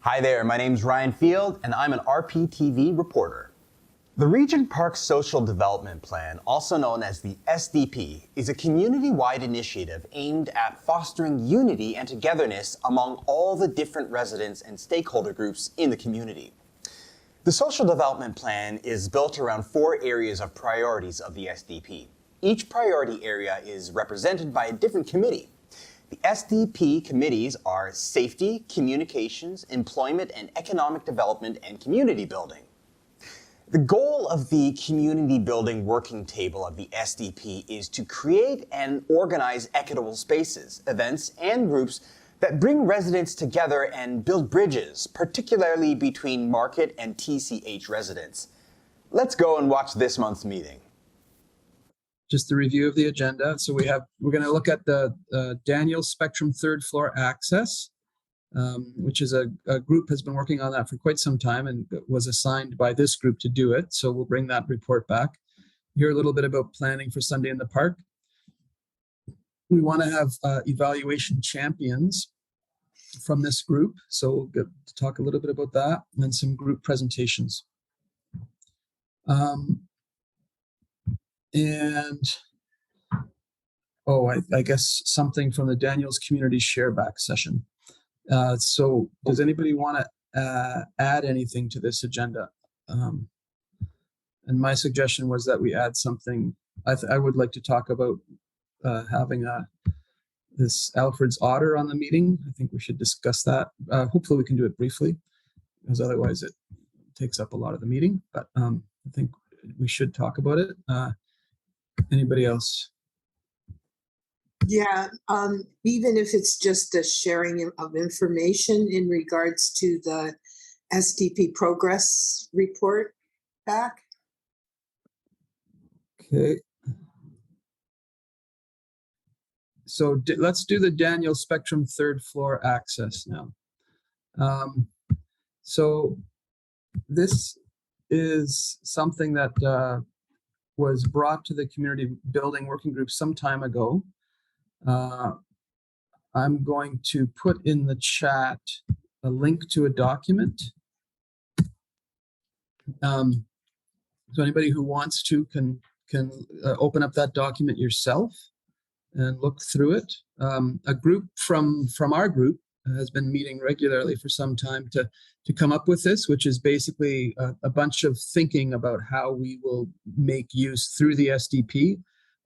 Hi there, my name's Ryan Field, and I'm an RPTV reporter. The Regent Park Social Development Plan, also known as the SDP, is a community-wide initiative aimed at fostering unity and togetherness among all the different residents and stakeholder groups in the community. The Social Development Plan is built around 4 areas of priorities of the SDP. Each priority area is represented by a different committee. The SDP committees are safety, communications, employment and economic development, and community building. The goal of the community building working table of the SDP is to create and organize equitable spaces, events, and groups that bring residents together and build bridges, particularly between Market and TCH residents. Let's go and watch this month's meeting. Just a review of the agenda. So we're going to look at the Daniel Spectrum third floor access, which is a group has been working on that for quite some time and was assigned by this group to do it. So we'll bring that report back. Hear a little bit about planning for Sunday in the Park. We want to have evaluation champions from this group. So we'll get to talk a little bit about that, and then some group presentations. I guess something from the Daniels Community Shareback session. So does anybody want to add anything to this agenda? And my suggestion was that we add something. I would like to talk about having this Alfred's Otter on the meeting. I think we should discuss that. Hopefully we can do it briefly, because otherwise it takes up a lot of the meeting. But I think we should talk about it. Anybody else? Yeah, even if it's just a sharing of information in regards to the SDP progress report back. Okay. So let's do the Daniel Spectrum third floor access now. So this is something that was brought to the community building working group some time ago. I'm going to put in the chat a link to a document. So anybody who wants to can open up that document yourself and look through it. A group from our group has been meeting regularly for some time to come up with this, which is basically a bunch of thinking about how we will make use through the SDP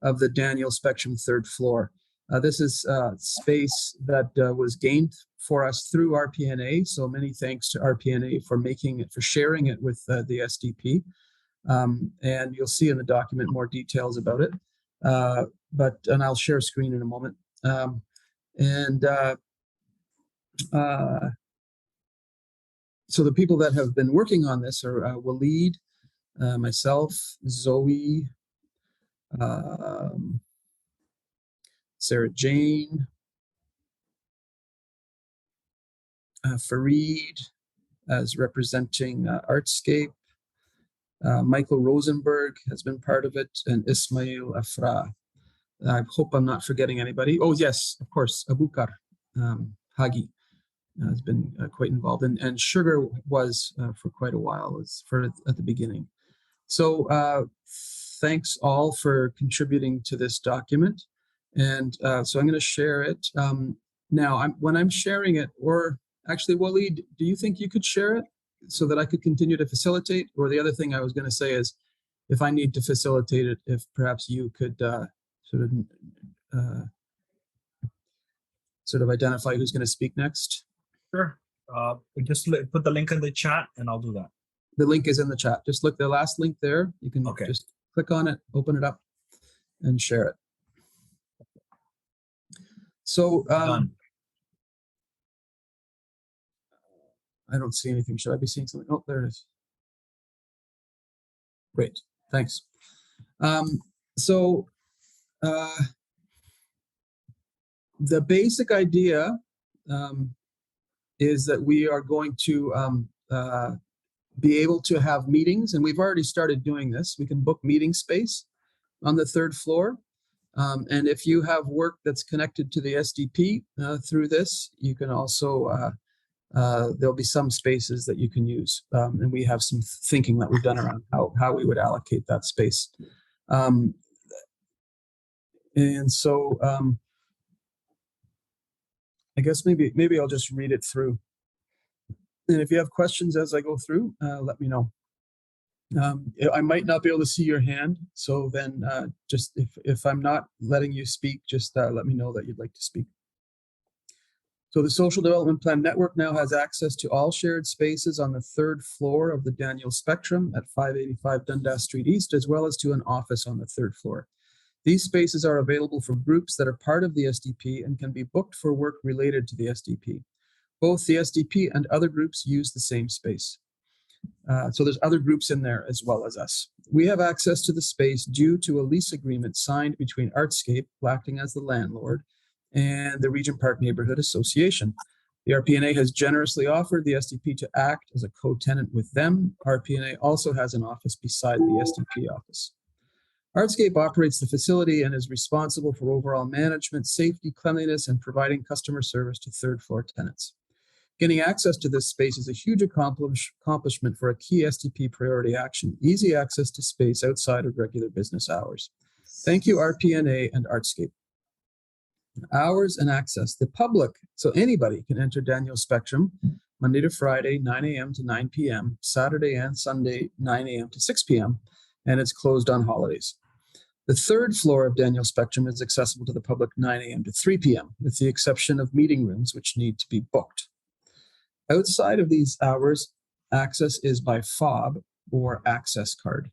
of the Daniel Spectrum third floor. This is space that was gained for us through RPNA. So many thanks to RPNA for sharing it with the SDP. And you'll see in the document more details about it. And I'll share a screen in a moment. So the people that have been working on this are Waleed, myself, Zoe, Sarah Jane, Fareed as representing Artscape, Michael Rosenberg has been part of it, and Ismail Afra. I hope I'm not forgetting anybody. Oh yes, of course, Abukar Hagi has been quite involved, and Sugar was for quite a while, at the beginning. So thanks all for contributing to this document. And so I'm going to share it. Now, when I'm sharing it, or actually, Waleed, do you think you could share it so that I could continue to facilitate? Or the other thing I was going to say is, if I need to facilitate it, if perhaps you could sort of identify who's going to speak next. Sure. Just put the link in the chat and I'll do that. The link is in the chat. Just look the last link there. You can just click on it, open it up, and share it. So Done. I don't see anything. Should I be seeing something? Oh, there it is. Great. Thanks. The basic idea is that we are going to be able to have meetings, and we've already started doing this. We can book meeting space on the third floor. And if you have work that's connected to the SDP through this, you can also there'll be some spaces that you can use. And we have some thinking that we've done around how we would allocate that space. And so I guess maybe I'll just read it through. And if you have questions as I go through, let me know. I might not be able to see your hand, so then just if I'm not letting you speak, just let me know that you'd like to speak. So the Social Development Plan Network now has access to all shared spaces on the 3rd floor of the Daniel Spectrum at 585 Dundas Street East, as well as to an office on the 3rd floor. These spaces are available for groups that are part of the SDP and can be booked for work related to the SDP. Both the SDP and other groups use the same space. So there's other groups in there as well as us. We have access to the space due to a lease agreement signed between Artscape, acting as the landlord, and the Regent Park Neighborhood Association. The RPNA has generously offered the SDP to act as a co-tenant with them. RPNA also has an office beside the SDP office. Artscape operates the facility and is responsible for overall management, safety, cleanliness, and providing customer service to 3rd floor tenants. Getting access to this space is a huge accomplishment for a key SDP priority action, easy access to space outside of regular business hours. Thank you, RPNA and Artscape. Hours and access. The public, so anybody can enter Daniel Spectrum Monday to Friday, 9 a.m. to 9 p.m., Saturday and Sunday, 9 a.m. to 6 p.m., and it's closed on holidays. The 3rd floor of Daniel Spectrum is accessible to the public 9 a.m. to 3 p.m., with the exception of meeting rooms, which need to be booked. Outside of these hours, access is by fob or access card.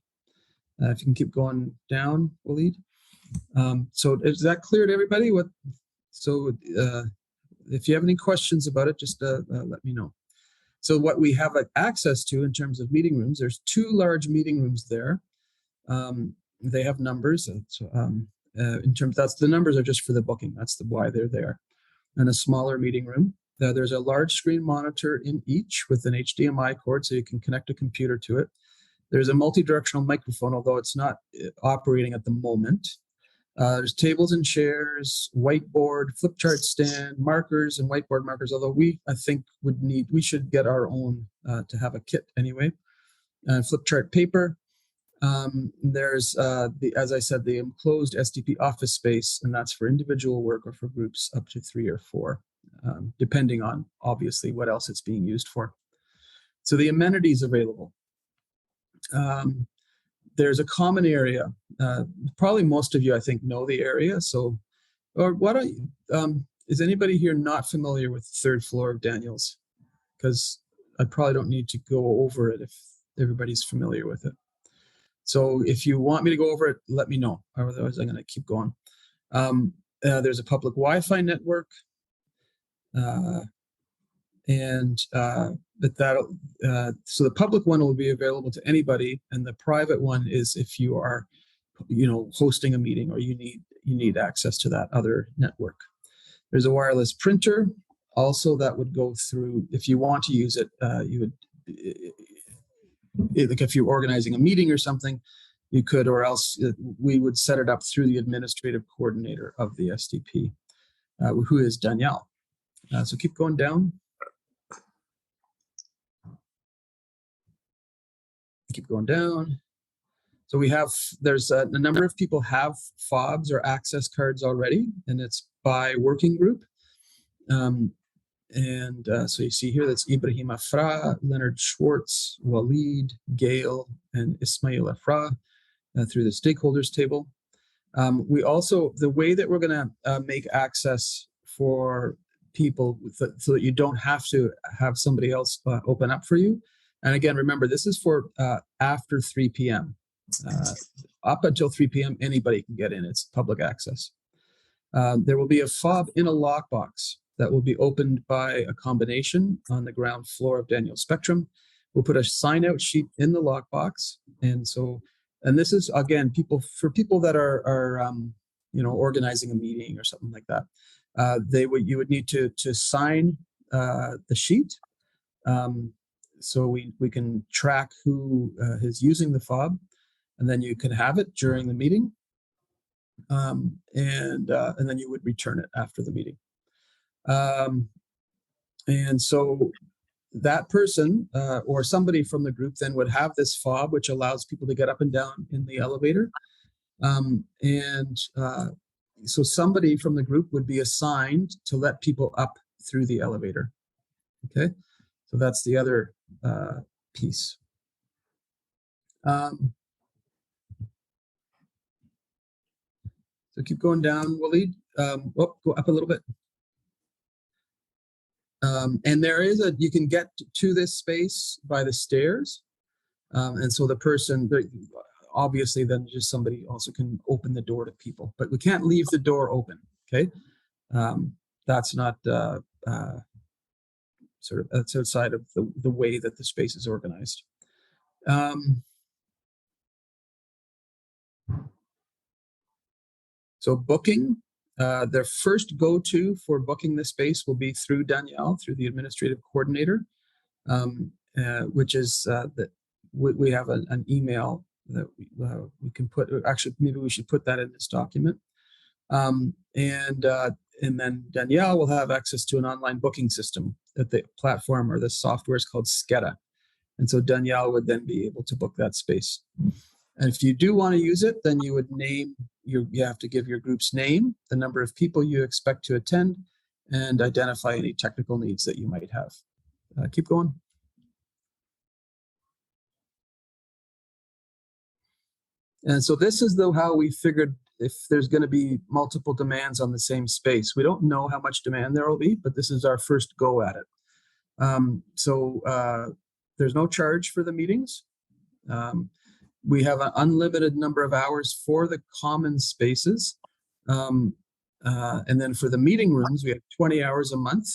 If you can keep going down, Waleed. So is that clear to everybody? If you have any questions about it, just let me know. So what we have access to in terms of meeting rooms, there's 2 large meeting rooms there. They have numbers. In terms, the numbers are just for the booking. That's why they're there. And a smaller meeting room. There's a large screen monitor in each with an HDMI cord, so you can connect a computer to it. There's a multi-directional microphone, although it's not operating at the moment. There's tables and chairs, whiteboard, flip chart stand, markers, and whiteboard markers, although I think we should get our own to have a kit anyway. Flip chart paper. There's, as I said, the enclosed SDP office space, and that's for individual work or for groups up to 3 or 4, depending on, obviously, what else it's being used for. So the amenities available. There's a common area. Probably most of you, I think, know the area. So, or why don't you, is anybody here not familiar with the 3rd floor of Daniels? Because I probably don't need to go over it if everybody's familiar with it. So if you want me to go over it, let me know. Otherwise, I'm going to keep going. There's a public Wi-Fi network. So the public one will be available to anybody, and the private one is if you are, hosting a meeting or you need access to that other network. There's a wireless printer, also that would go through. If you want to use it, like if you're organizing a meeting or something, you could, or else we would set it up through the administrative coordinator of the SDP, who is Danielle. So keep going down. Keep going down. So there's a number of people have fobs or access cards already, and it's by working group. So you see here, that's Ibrahim Afra, Leonard Schwartz, Waleed, Gail, and Ismail Afra through the stakeholders table. We also, the way that we're going to make access for people so that you don't have to have somebody else open up for you. And again, remember, this is for after 3 p.m. Up until 3 p.m., anybody can get in. It's public access. There will be a fob in a lockbox that will be opened by a combination on the ground floor of Daniel Spectrum. We'll put a sign-out sheet in the lockbox. And this is, again, for people that are organizing a meeting or something like that. You would need to sign the sheet. So we can track who is using the fob, and then you can have it during the meeting, and then you would return it after the meeting. And so that person or somebody from the group then would have this fob, which allows people to get up and down in the elevator. So somebody from the group would be assigned to let people up through the elevator. Okay, so that's the other piece. So keep going down, Waleed. Go up a little bit. And there is you can get to this space by the stairs. And so the person, obviously then just somebody also can open the door to people, but we can't leave the door open, okay? That's not that's outside of the way that the space is organized. So booking, their first go-to for booking the space will be through Danielle, through the administrative coordinator, which is that we have an email that we can put. Actually, maybe we should put that in this document. And then Danielle will have access to an online booking system that the platform or the software is called Sketa. And so Danielle would then be able to book that space. And if you do want to use it, then you would you have to give your group's name, the number of people you expect to attend, and identify any technical needs that you might have. Keep going. And so this is how we figured if there's going to be multiple demands on the same space. We don't know how much demand there will be, but this is our first go at it. There's no charge for the meetings. We have an unlimited number of hours for the common spaces. And then for the meeting rooms, we have 20 hours a month,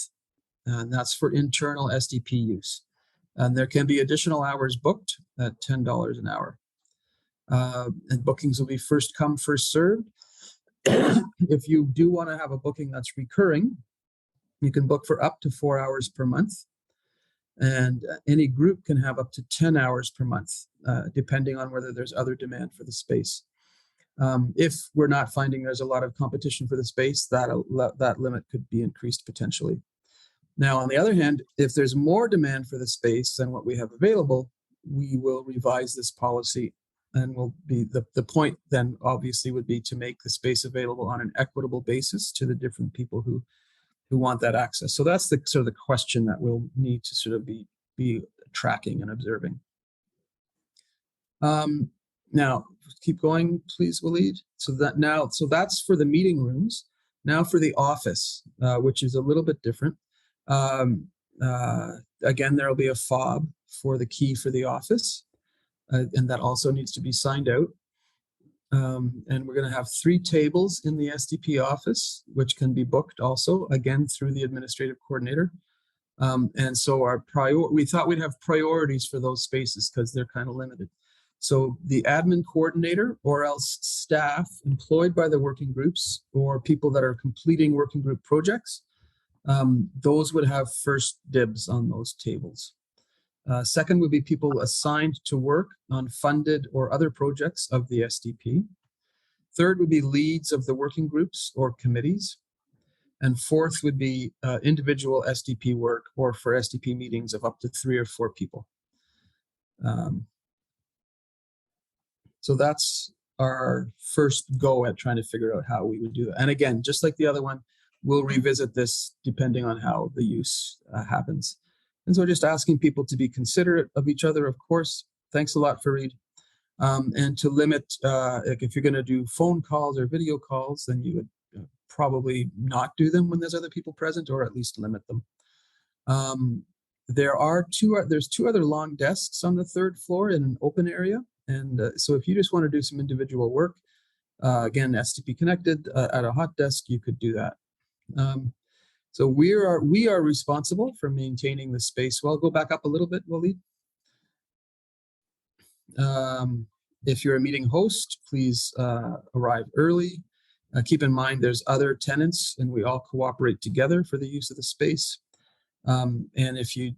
and that's for internal SDP use. And there can be additional hours booked at $10 an hour. And bookings will be first come, first served. If you do want to have a booking that's recurring, you can book for up to 4 hours per month. And any group can have up to 10 hours per month, depending on whether there's other demand for the space. If we're not finding there's a lot of competition for the space, that limit could be increased potentially. Now, on the other hand, if there's more demand for the space than what we have available, we will revise this policy, and will be the point then obviously would be to make the space available on an equitable basis to the different people who want that access. So that's the sort of the question that we'll need to sort of be tracking and observing. Now, keep going, please, Waleed. So that's for the meeting rooms. Now for the office, which is a little bit different. Again, there will be a fob for the key for the office, and that also needs to be signed out. And we're going to have 3 tables in the SDP office, which can be booked also, again, through the administrative coordinator. And so we thought we'd have priorities for those spaces because they're kind of limited. So the admin coordinator or else staff employed by the working groups or people that are completing working group projects, those would have first dibs on those tables. Second would be people assigned to work on funded or other projects of the SDP. Third would be leads of the working groups or committees. And fourth would be individual SDP work or for SDP meetings of up to 3 or 4 people. So that's our first go at trying to figure out how we would do that. And again, just like the other one, we'll revisit this depending on how the use happens. And so just asking people to be considerate of each other, of course. Thanks a lot, Fareed. And to limit, like if you're going to do phone calls or video calls, then you would probably not do them when there's other people present, or at least limit them. There's 2 other long desks on the 3rd floor in an open area. And so if you just want to do some individual work, again, SDP connected at a hot desk, you could do that. So we are responsible for maintaining the space. Well, I'll go back up a little bit, Waleed. If you're a meeting host, please arrive early. Keep in mind there's other tenants and we all cooperate together for the use of the space. And if you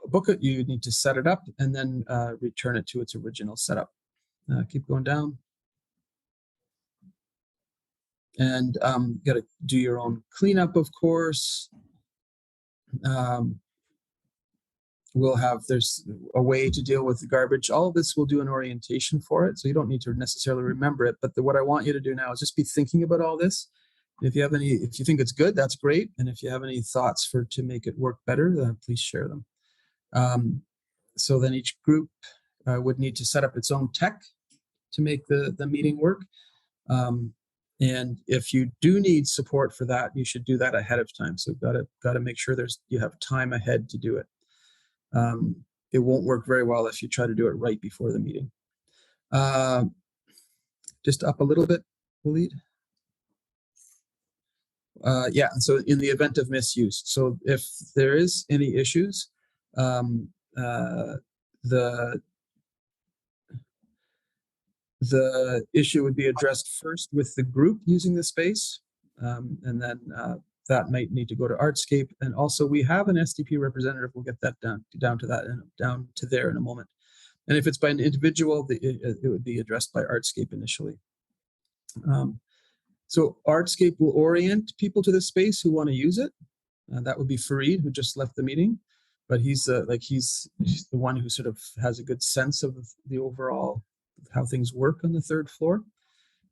book it, you need to set it up and then return it to its original setup. Keep going down. And got to do your own cleanup, of course. There's a way to deal with the garbage. All of this will do an orientation for it, so you don't need to necessarily remember it. But what I want you to do now is just be thinking about all this. If you think it's good, that's great. And if you have any thoughts to make it work better, then please share them. So then each group would need to set up its own tech to make the meeting work. And if you do need support for that, you should do that ahead of time. So got to make sure you have time ahead to do it. It won't work very well if you try to do it right before the meeting. Just up a little bit, Waleed. Yeah, and so in the event of misuse, so if there is any issues, the issue would be addressed first with the group using the space, and then that might need to go to Artscape. And also we have an SDP representative. We'll get that down to there in a moment. And if it's by an individual, it would be addressed by Artscape initially. So Artscape will orient people to the space who want to use it. That would be Fareed, who just left the meeting, but he's the one who sort of has a good sense of the overall how things work on the third floor.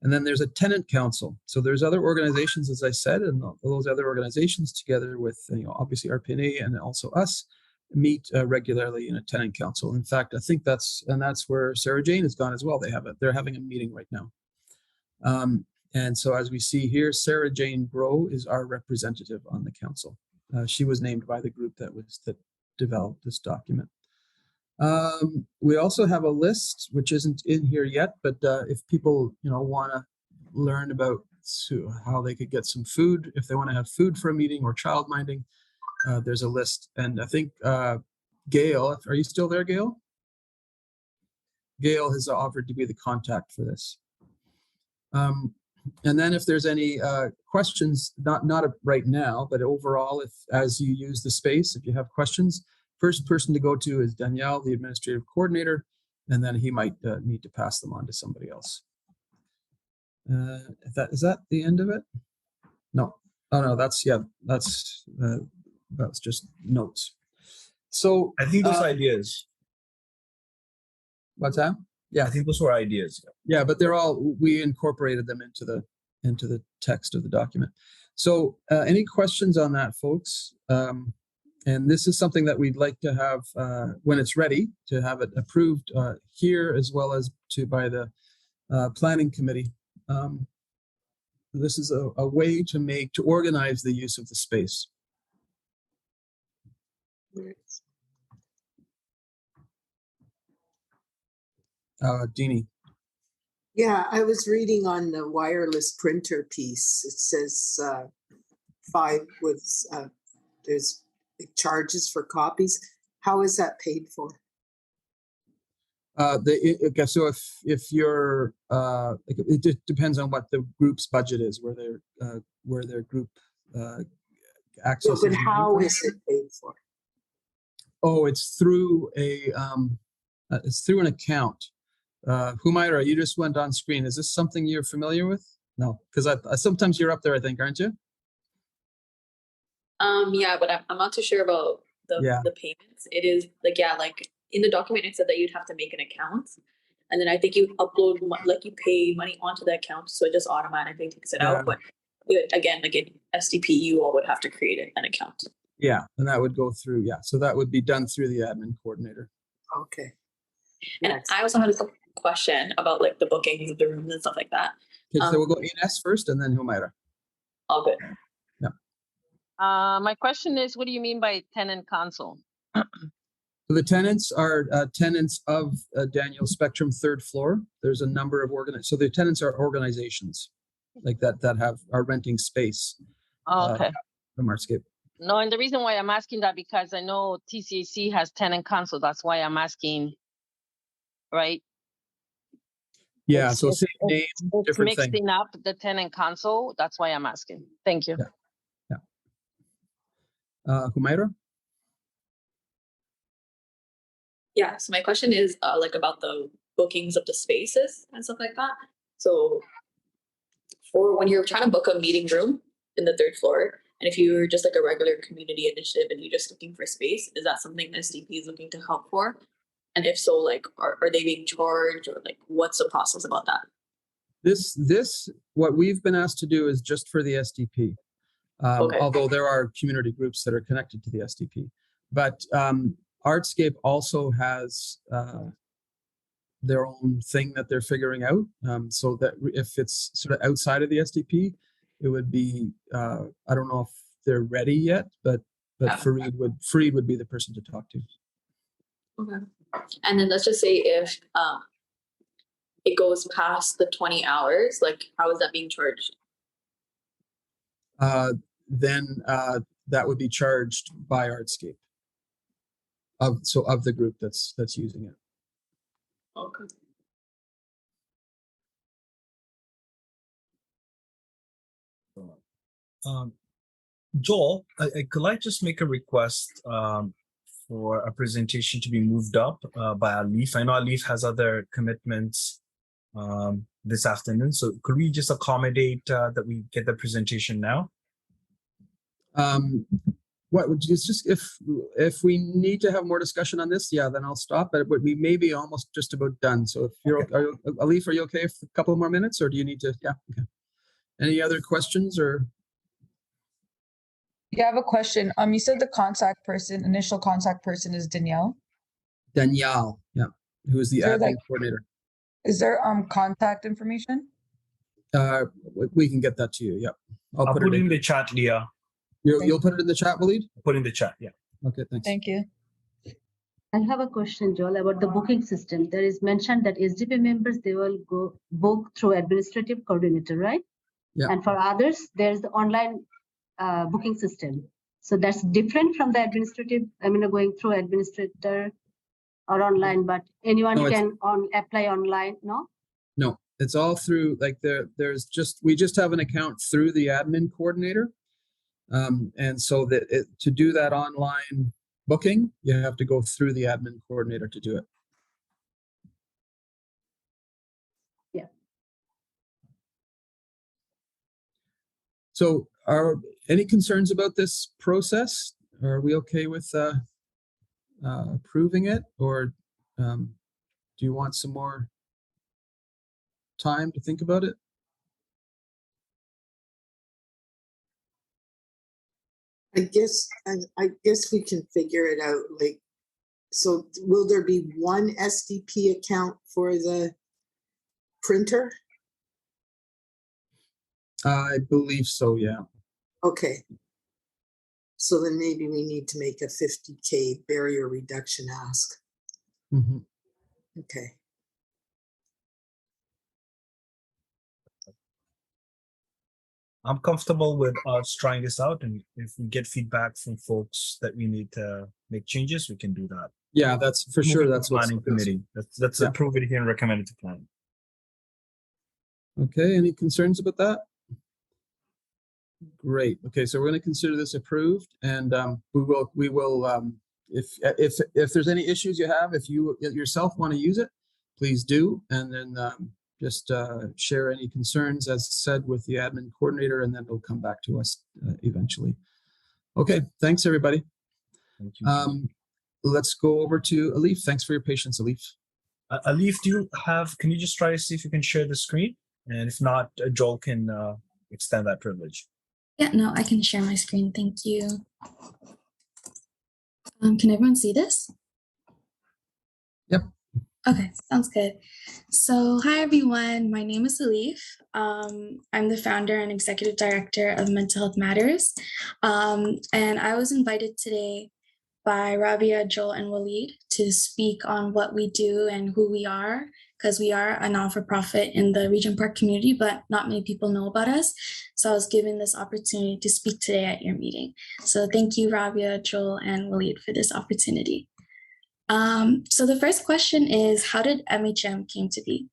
And then there's a tenant council. So there's other organizations, as I said, and all those other organizations together with, obviously RPNA and also us meet regularly in a tenant council. In fact, I think that's where Sarah Jane has gone as well. They're having a meeting right now. And so as we see here, Sarah Jane Bro is our representative on the council. She was named by the group that developed this document. We also have a list, which isn't in here yet, but if people want to learn about how they could get some food, if they want to have food for a meeting or child minding, there's a list. And I think Gail, are you still there, Gail? Gail has offered to be the contact for this. And then if there's any questions, not right now, but overall, as you use the space, if you have questions, first person to go to is Danielle, the administrative coordinator, and then he might need to pass them on to somebody else. Is that the end of it? No. Oh no, that's just notes. So I think those ideas. What's that? Yeah, I think those were ideas. Yeah, but we incorporated them into the text of the document. So any questions on that, folks? And this is something that we'd like to have when it's ready, to have it approved here as well as by the planning committee. This is a way to organize the use of the space. Deanie. Yeah, I was reading on the wireless printer piece. It says there's charges for copies. How is that paid for? Okay, so if you're, it depends on what the group's budget is, where their group access. Yeah, but how is it paid for? Oh, it's through an account. Humaira, you just went on screen. Is this something you're familiar with? No, because sometimes you're up there, I think, aren't you? Yeah, but I'm not too sure about the payments. It is like in the document it said that you'd have to make an account, and then I think you upload you pay money onto the account, so it just automatically takes it out. But again, like in SDP, you all would have to create an account. Yeah, and that would go through. Yeah, so that would be done through the admin coordinator. Okay. And I also had a question about the bookings of the rooms and stuff like that. Okay, so we'll go Ines first, and then Humaira. All good. Yeah. My question is, what do you mean by tenant council? So the tenants are tenants of Daniel Spectrum third floor. There's a number of so the tenants are organizations like that are renting space. Okay. From Artscape. No, and the reason why I'm asking that because I know TCAC has tenant council. That's why I'm asking. Right. Yeah. So same name, it's different mixing thing. up the tenant council. That's why I'm asking. Thank you. Yeah. Humaira? Yeah, so my question is about the bookings of the spaces and stuff like that. So for when you're trying to book a meeting room in the third floor And if you're just like a regular community initiative and you're just looking for space, is that something SDP is looking to help for? And if so, like, are they being charged, or like, what's the process about that? This what we've been asked to do is just for the SDP. Okay. Although there are community groups that are connected to the SDP. But Artscape also has their own thing that they're figuring out. So that if it's sort of outside of the SDP, it would be, I don't know if they're ready yet, but Fareed would be the person to talk to. Okay. And then let's just say if it goes past the 20 hours, like, how is that being charged? Then that would be charged by Artscape of the group that's using it. Okay. Joel, could I just make a request for a presentation to be moved up by Alif? I know Alif has other commitments this afternoon, so could we just accommodate that we get the presentation now? What would you just if we need to have more discussion on this, yeah, then I'll stop. But we may be almost just about done. So if you're okay. Alif, are you okay for a couple more minutes, or do you need to? Yeah. Okay. Any other questions or? Yeah, I have a question. You said the initial contact person is Danielle. Danielle, yeah, who is the admin coordinator. Is there contact information? We can get that to you. Yep. I'll put it in the chat, Leah. You'll put it in the chat, Waleed? Put in the chat, yeah. Okay, thanks. Thank you. I have a question, Joel, about the booking system. There is mentioned that SDP members, they will go book through administrative coordinator, right? Yeah. And for others, there's the online booking system. So that's different from the administrative, going through administrator or online, but anyone can apply online, no? No, it's all through, like we just have an account through the admin coordinator. And so that to do that online booking, you have to go through the admin coordinator to do it. Yeah. So are any concerns about this process? Are we okay with approving it, or do you want some more time to think about it? I guess we can figure it out. Like, so will there be one SDP account for the printer? I believe so, yeah. Okay. So then maybe we need to make a 50K barrier reduction ask. Mm-hmm. Okay. I'm comfortable with us trying this out, and if we get feedback from folks that we need to make changes, we can do that. Yeah, that's for sure. That's what's planning committee. Let's approve it here and recommend it to plan. Okay, any concerns about that? Great. Okay, so we're going to consider this approved, and we will if there's any issues you have, if you yourself want to use it, please do, and then just share any concerns, as said, with the admin coordinator, and then it'll come back to us eventually. Okay, thanks everybody. Thank you. Let's go over to Alif. Thanks for your patience, Alif. Alif, can you just try to see if you can share the screen? And if not, Joel can extend that privilege. Yeah, no, I can share my screen. Thank you. Can everyone see this? Yep. Okay, sounds good. So hi, everyone. My name is Alif. I'm the founder and executive director of Mental Health Matters. And I was invited today by Rabia, Joel, and Waleed to speak on what we do and who we are, because we are a non-for-profit in the Regent Park community, but not many people know about us. So I was given this opportunity to speak today at your meeting. So thank you, Rabia, Joel, and Waleed for this opportunity. So the first question is, how did MHM came to be?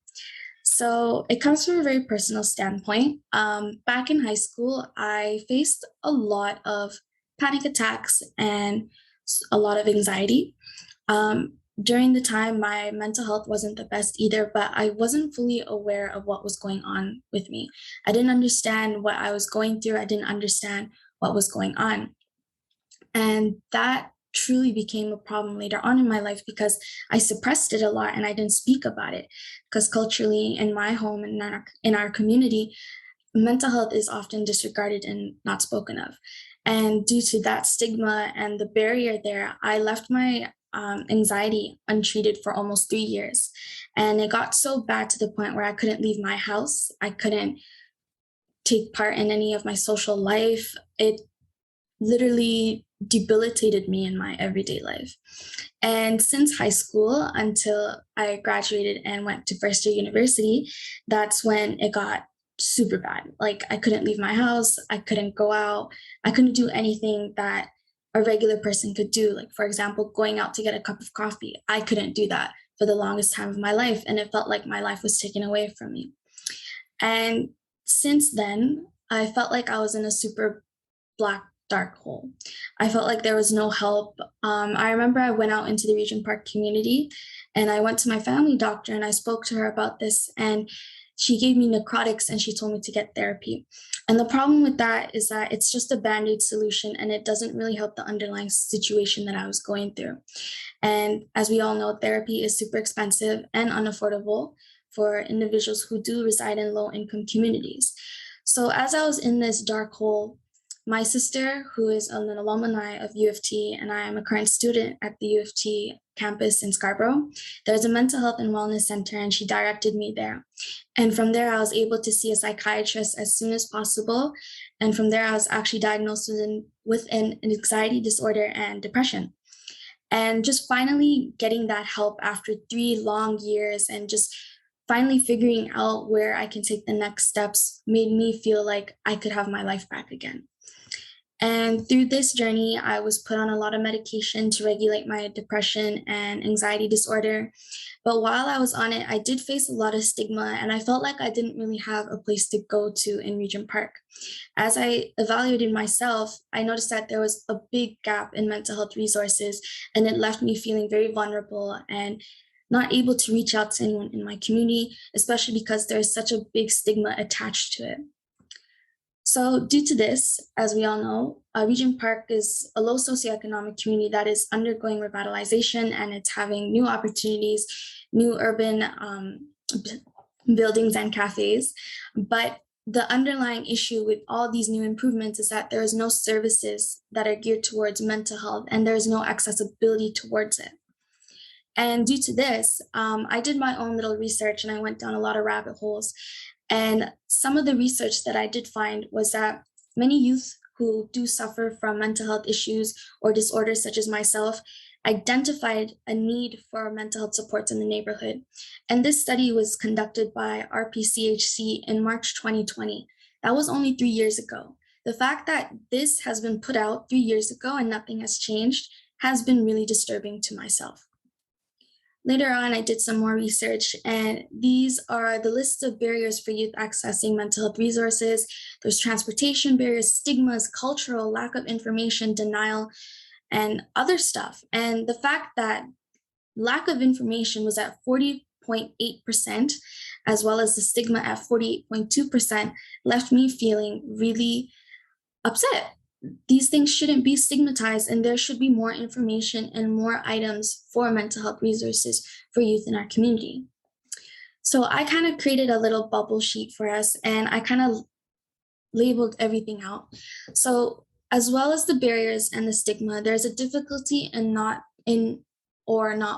So it comes from a very personal standpoint. Back in high school, I faced a lot of panic attacks and a lot of anxiety. During the time, my mental health wasn't the best either, but I wasn't fully aware of what was going on with me. I didn't understand what I was going through. I didn't understand what was going on. And that truly became a problem later on in my life because I suppressed it a lot and I didn't speak about it, because culturally in my home and in our community, mental health is often disregarded and not spoken of. And due to that stigma and the barrier there, I left my anxiety untreated for almost 3 years. And it got so bad to the point where I couldn't leave my house. I couldn't take part in any of my social life. It literally debilitated me in my everyday life. And since high school until I graduated and went to first year university, that's when it got super bad. Like I couldn't leave my house, I couldn't go out, I couldn't do anything that a regular person could do. Like for example, going out to get a cup of coffee, I couldn't do that for the longest time of my life. And it felt like my life was taken away from me. And since then, I felt like I was in a super black dark hole. I felt like there was no help. I remember I went out into the Regent Park community and I went to my family doctor and I spoke to her about this, and she gave me necrotics and she told me to get therapy. And the problem with that is that it's just a band-aid solution and it doesn't really help the underlying situation that I was going through. And as we all know, therapy is super expensive and unaffordable for individuals who do reside in low-income communities. So as I was in this dark hole, my sister, who is an alumni of U of T, and I am a current student at the U of T campus in Scarborough, there's a mental health and wellness center, and she directed me there. And from there, I was able to see a psychiatrist as soon as possible. And from there, I was actually diagnosed with an anxiety disorder and depression. And just finally getting that help after 3 long years and just finally figuring out where I can take the next steps made me feel like I could have my life back again. And through this journey, I was put on a lot of medication to regulate my depression and anxiety disorder. But while I was on it, I did face a lot of stigma, and I felt like I didn't really have a place to go to in Regent Park. As I evaluated myself, I noticed that there was a big gap in mental health resources, and it left me feeling very vulnerable and not able to reach out to anyone in my community, especially because there's such a big stigma attached to it. So due to this, as we all know, Regent Park is a low socioeconomic community that is undergoing revitalization, and it's having new opportunities, new urban buildings and cafes. But the underlying issue with all these new improvements is that there is no services that are geared towards mental health, and there is no accessibility towards it. And due to this, I did my own little research and I went down a lot of rabbit holes. And some of the research that I did find was that many youth who do suffer from mental health issues or disorders such as myself identified a need for mental health supports in the neighborhood. And this study was conducted by RPCHC in March 2020. That was only 3 years ago. The fact that this has been put out 3 years ago and nothing has changed has been really disturbing to myself. Later on, I did some more research, and these are the list of barriers for youth accessing mental health resources. There's transportation barriers, stigmas, cultural, lack of information, denial, and other stuff. And the fact that lack of information was at 40.8%, as well as the stigma at 48.2%, left me feeling really upset. These things shouldn't be stigmatized, and there should be more information and more items for mental health resources for youth in our community. So I kind of created a little bubble sheet for us, and I kind of labeled everything out. So as well as the barriers and the stigma, there's a difficulty in not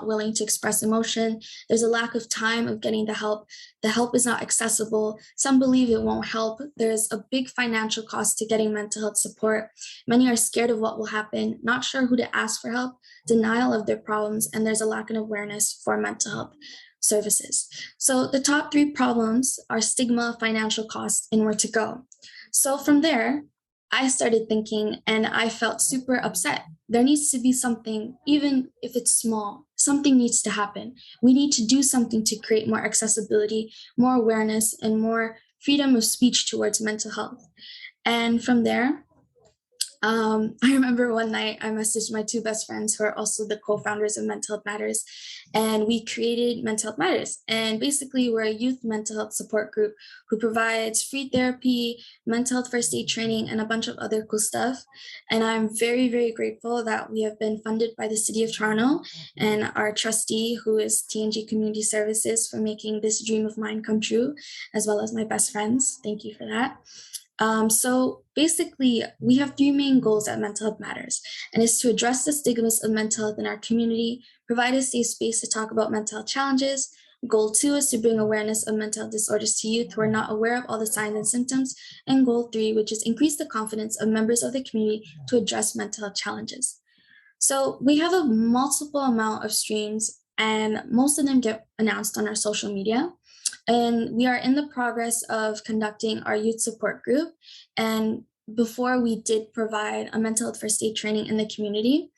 willing to express emotion. There's a lack of time of getting the help. The help is not accessible. Some believe it won't help. There's a big financial cost to getting mental health support. Many are scared of what will happen, not sure who to ask for help, denial of their problems, and there's a lack of awareness for mental health services. So the top 3 problems are stigma, financial cost, and where to go. So from there, I started thinking, and I felt super upset. There needs to be something, even if it's small, something needs to happen. We need to do something to create more accessibility, more awareness, and more freedom of speech towards mental health. And from there, I remember one night I messaged my two best friends who are also the co-founders of Mental Health Matters, and we created Mental Health Matters. And basically, we're a youth mental health support group who provides free therapy, mental health first aid training, and a bunch of other cool stuff. And I'm very, very grateful that we have been funded by the City of Toronto and our trustee, who is TNG Community Services, for making this dream of mine come true, as well as my best friends. Thank you for that. So basically, we have three main goals at Mental Health Matters, and it's to address the stigmas of mental health in our community, provide a safe space to talk about mental health challenges. Goal 2 is to bring awareness of mental health disorders to youth who are not aware of all the signs and symptoms. And goal 3, which is increase the confidence of members of the community to address mental health challenges. So we have a multiple amount of streams, and most of them get announced on our social media. And we are in the progress of conducting our youth support group. And before, we did provide a mental health first aid training in the community.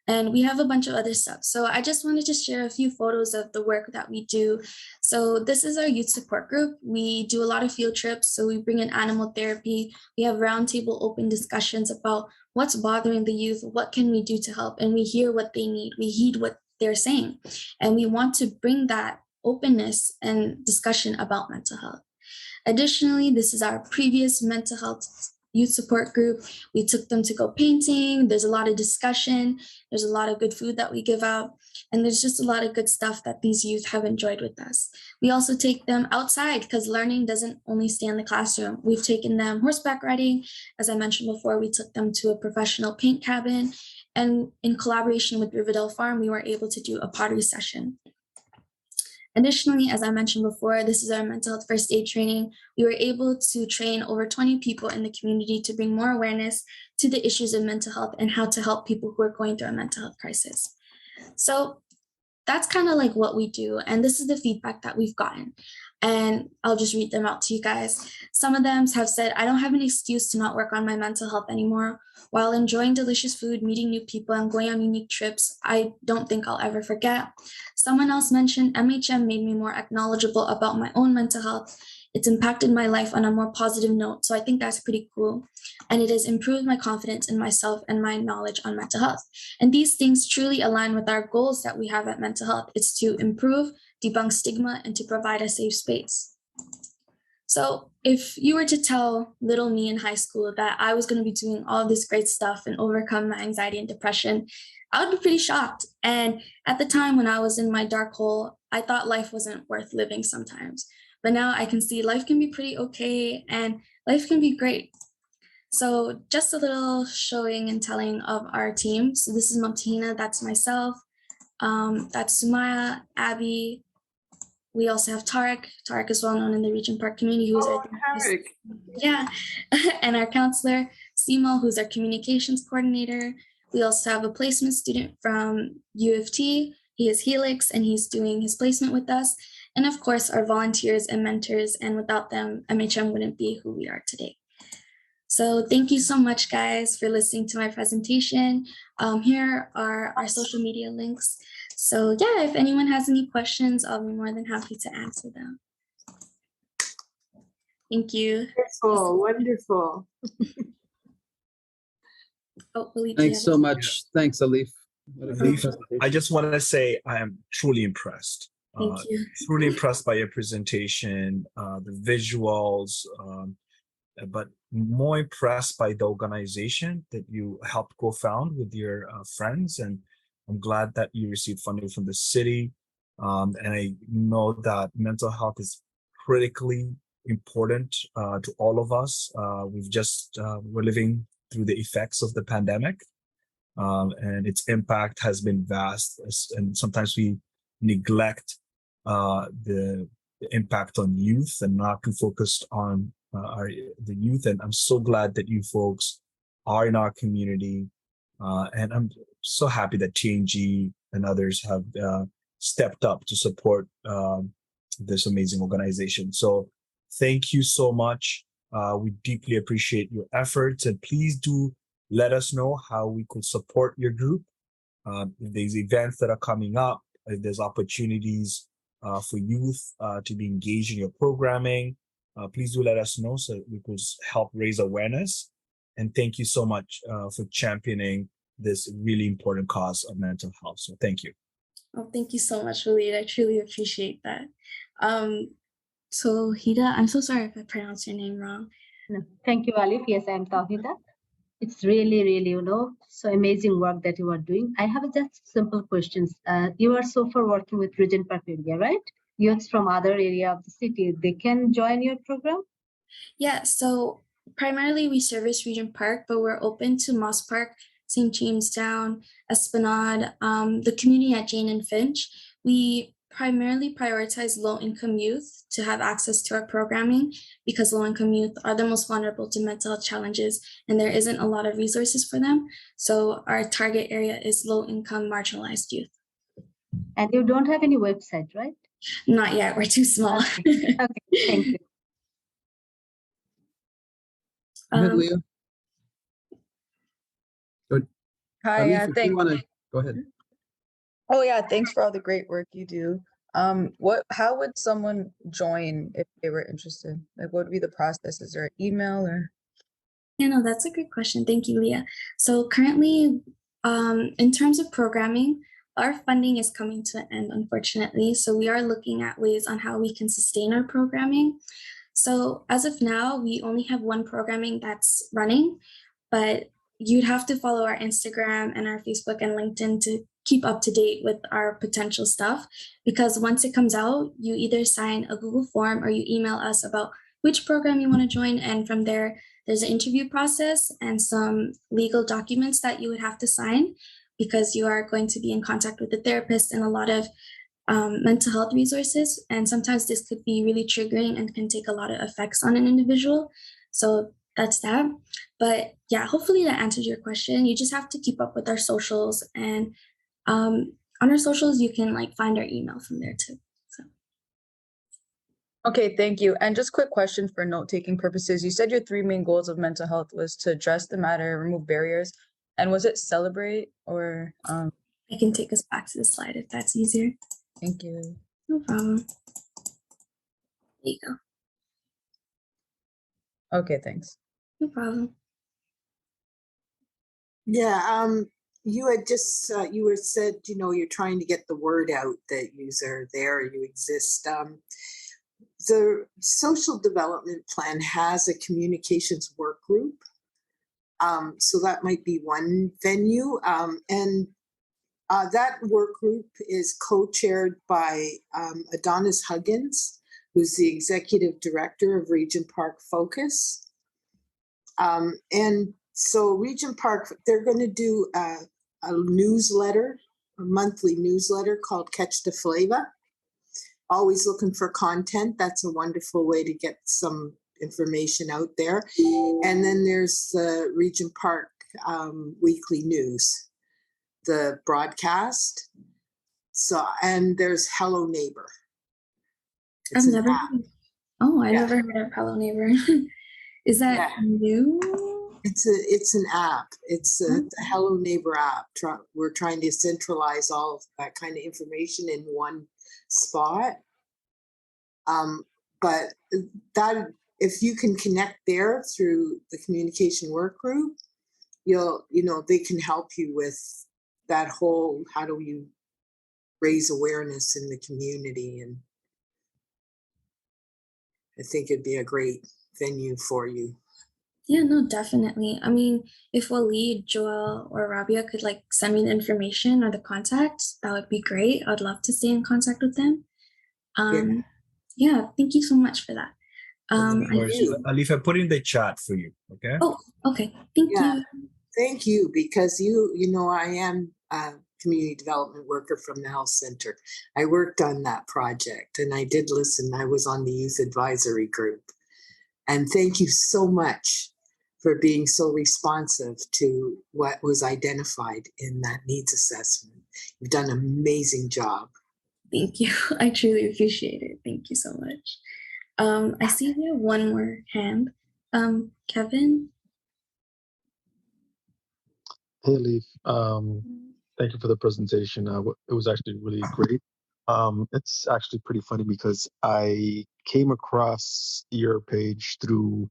And we have a bunch of other stuff. So I just wanted to share a few photos of the work that we do. So this is our youth support group. We do a lot of field trips. So we bring in animal therapy. We have roundtable open discussions about what's bothering the youth, what can we do to help, and we hear what they need. We heed what they're saying. And we want to bring that openness and discussion about mental health. Additionally, this is our previous mental health youth support group. We took them to go painting. There's a lot of discussion. There's a lot of good food that we give out. And there's just a lot of good stuff that these youth have enjoyed with us. We also take them outside because learning doesn't only stay in the classroom. We've taken them horseback riding. As I mentioned before, we took them to a professional paint cabin. And in collaboration with Riverdale Farm, we were able to do a pottery session. Additionally, as I mentioned before, this is our mental health first aid training. We were able to train over 20 people in the community to bring more awareness to the issues of mental health and how to help people who are going through a mental health crisis. So that's kind of like what we do. And this is the feedback that we've gotten. And I'll just read them out to you guys. Some of them have said, I don't have an excuse to not work on my mental health anymore. While enjoying delicious food, meeting new people, and going on unique trips, I don't think I'll ever forget. Someone else mentioned MHM made me more acknowledgeable about my own mental health. It's impacted my life on a more positive note. So I think that's pretty cool. And it has improved my confidence in myself and my knowledge on mental health. And these things truly align with our goals that we have at Mental Health. It's to improve, debunk stigma, and to provide a safe space. So if you were to tell little me in high school that I was going to be doing all this great stuff and overcome my anxiety and depression, I would be pretty shocked. And at the time when I was in my dark hole, I thought life wasn't worth living sometimes. But now I can see life can be pretty okay and life can be great. So just a little showing and telling of our team. So this is Martina, that's myself. That's Sumaya, Abby. We also have Tarek. Tarek is well known in the Regent Park community, who's and our counselor, Simo, who's our communications coordinator. We also have a placement student from U of T. He is Helix, and he's doing his placement with us. And of course, our volunteers and mentors, and without them, MHM wouldn't be who we are today. So thank you so much, guys, for listening to my presentation. Here are our social media links. So yeah, if anyone has any questions, I'll be more than happy to answer them. Thank you. Wonderful, wonderful. Oh, Thanks so much. Thanks, Alif. I just want to say I am truly impressed. Thank you. Truly impressed by your presentation, the visuals, but more impressed by the organization that you helped co-found with your friends. And I'm glad that you received funding from the city. And I know that mental health is critically important to all of us. We're living through the effects of the pandemic, and its impact has been vast. And sometimes we neglect the impact on youth and not too focused on the youth. And I'm so glad that you folks are in our community. And I'm so happy that TNG and others have stepped up to support this amazing organization. So thank you so much. We deeply appreciate your efforts, and please do let us know how we could support your group. If there's events that are coming up, if there's opportunities for youth to be engaged in your programming, please do let us know so we could help raise awareness. And thank you so much for championing this really important cause of mental health. So thank you. Oh, thank you so much, Walid. I truly appreciate that. So Hida, I'm so sorry if I pronounced your name wrong. No, thank you, Alif. Yes, I'm Tawhida. It's really, really, so amazing work that you are doing. I have just simple questions. You are so far working with Regent Park area, right? Youths from other area of the city, they can join your program? Yeah, so primarily we service Regent Park, but we're open to Moss Park, St. Jamestown, Esplanade, the community at Jane and Finch. We primarily prioritize low-income youth to have access to our programming because low-income youth are the most vulnerable to mental health challenges and there isn't a lot of resources for them. So our target area is low-income marginalized youth. And you don't have any website, right? Not yet, we're too small. Okay, thank you. Go ahead, Leah. Good. Hi, Alif, yeah, if you thanks. wanna go ahead. Oh yeah, thanks for all the great work you do. How would someone join if they were interested? Like, what would be the process? Is there an email or? Yeah, no, that's a good question. Thank you, Leah. So currently, in terms of programming, our funding is coming to an end, unfortunately. So we are looking at ways on how we can sustain our programming. So as of now, we only have one programming that's running, but you'd have to follow our Instagram and our Facebook and LinkedIn to keep up to date with our potential stuff. Because once it comes out, you either sign a Google form or you email us about which program you want to join. And from there, there's an interview process and some legal documents that you would have to sign because you are going to be in contact with the therapist and a lot of mental health resources. And sometimes this could be really triggering and can take a lot of effects on an individual. So that's that. But yeah, hopefully that answers your question. You just have to keep up with our socials, and on our socials, you can find our email from there too. So. Okay, thank you. And just quick question for note-taking purposes. You said your 3 main goals of mental health was to address the matter, remove barriers, and was it celebrate or? I can take us back to the slide if that's easier. Thank you. No problem. There you go. Okay, thanks. No problem. Yeah, you had just, you were said, you're trying to get the word out that you are there, you exist. The social development plan has a communications work group. So that might be one venue. And that work group is co-chaired by Adonis Huggins, who's the executive director of Regent Park Focus. And so Regent Park, they're going to do a newsletter, a monthly newsletter called Catch the Flavor. Always looking for content. That's a wonderful way to get some information out there. And then there's the Regent Park weekly news, the broadcast. So, and there's Hello Neighbor. I've never never heard of Hello Neighbor. Is that new? It's an app. It's a Hello Neighbor app. We're trying to centralize all of that kind of information in one spot. But that, if you can connect there through the communication work group, they can help you with that whole, how do you raise awareness in the community? And I think it'd be a great venue for you. Yeah, no, definitely. I mean, if Walid, Joel, or Rabia could send me the information or the contacts, that would be great. I'd love to stay in contact with them. Yeah, thank you so much for that. Alif, I put in the chat for you. Okay. Oh, okay. Thank you. Thank you, because I am a community development worker from the health center. I worked on that project and I did listen. I was on the youth advisory group. And thank you so much for being so responsive to what was identified in that needs assessment. You've done an amazing job. Thank you. I truly appreciate it. Thank you so much. I see we have one more hand. Kevin? Hey, Leaf. Thank you for the presentation. It was actually really great. It's actually pretty funny because I came across your page through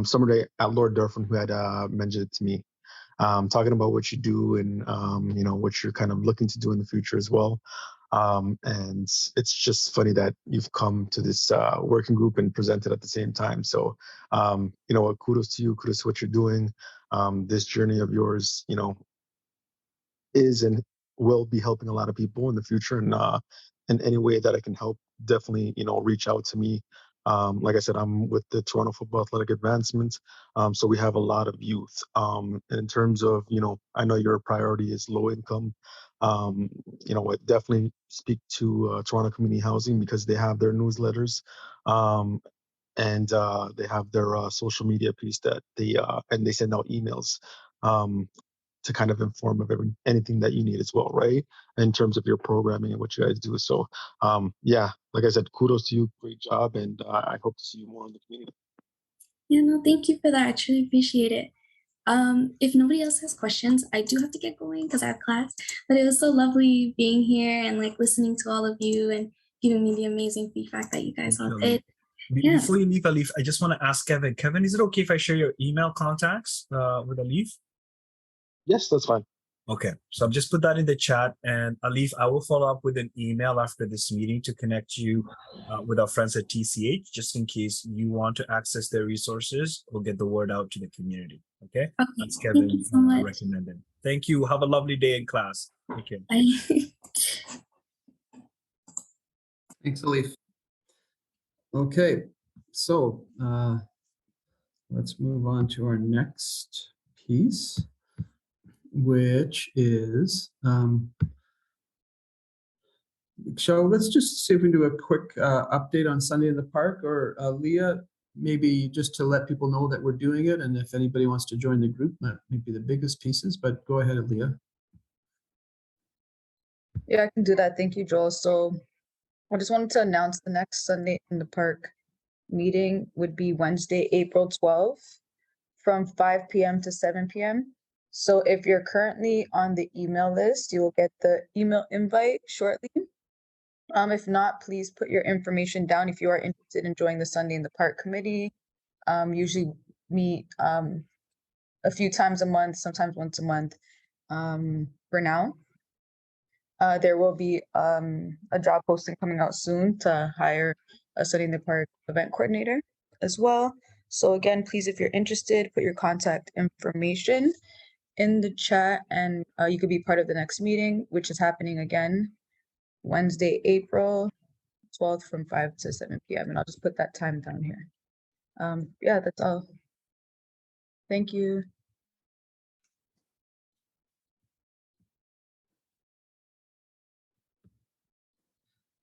somebody at Lord Durfin who had mentioned it to me, talking about what you do and what you're kind of looking to do in the future as well. And it's just funny that you've come to this working group and presented at the same time. So, kudos to you, kudos to what you're doing. This journey of yours, is and will be helping a lot of people in the future. And in any way that I can help, definitely, reach out to me. Like I said, I'm with the Toronto Football Athletic Advancement. So we have a lot of youth. And in terms of, I know your priority is low income. Definitely speak to Toronto Community Housing because they have their newsletters. And they have their social media piece that and they send out emails to kind of inform of anything that you need as well, right? In terms of your programming and what you guys do. So, yeah, like I said, kudos to you. Great job. And I hope to see you more in the community. Yeah, no, thank you for that. I truly appreciate it. If nobody else has questions, I do have to get going because I have class, but it was so lovely being here and like listening to all of you and giving me the amazing feedback that you guys all did. Yeah. Before you leave, Alif, I just want to ask Kevin. Kevin, is it okay if I share your email contacts with Alif? Yes, that's fine. Okay, so I've just put that in the chat, and Alif, I will follow up with an email after this meeting to connect you with our friends at TCH, just in case you want to access their resources or get the word out to the community. Okay, that's Kevin thank you so much. recommended. Thank you. Have a lovely day in class. Okay. Bye. Thanks, Alif. Okay, so let's move on to our next piece, which is, so let's just see if we can do a quick update on Sunday in the Park, or Leah, maybe just to let people know that we're doing it, and if anybody wants to join the group, that may be the biggest pieces, but go ahead, Leah. Yeah, I can do that. Thank you, Joel. So I just wanted to announce the next Sunday in the Park meeting would be Wednesday, April 12th from 5 p.m. to 7 p.m. So if you're currently on the email list, you will get the email invite shortly. If not, please put your information down if you are interested in joining the Sunday in the Park committee. Usually meet a few times a month, sometimes once a month. For now, there will be a job posting coming out soon to hire a Sunday in the Park event coordinator as well. So again, please, if you're interested, put your contact information in the chat, and you could be part of the next meeting, which is happening again Wednesday, April 12th from 5 to 7 p.m. And I'll just put that time down here. Yeah, that's all. Thank you.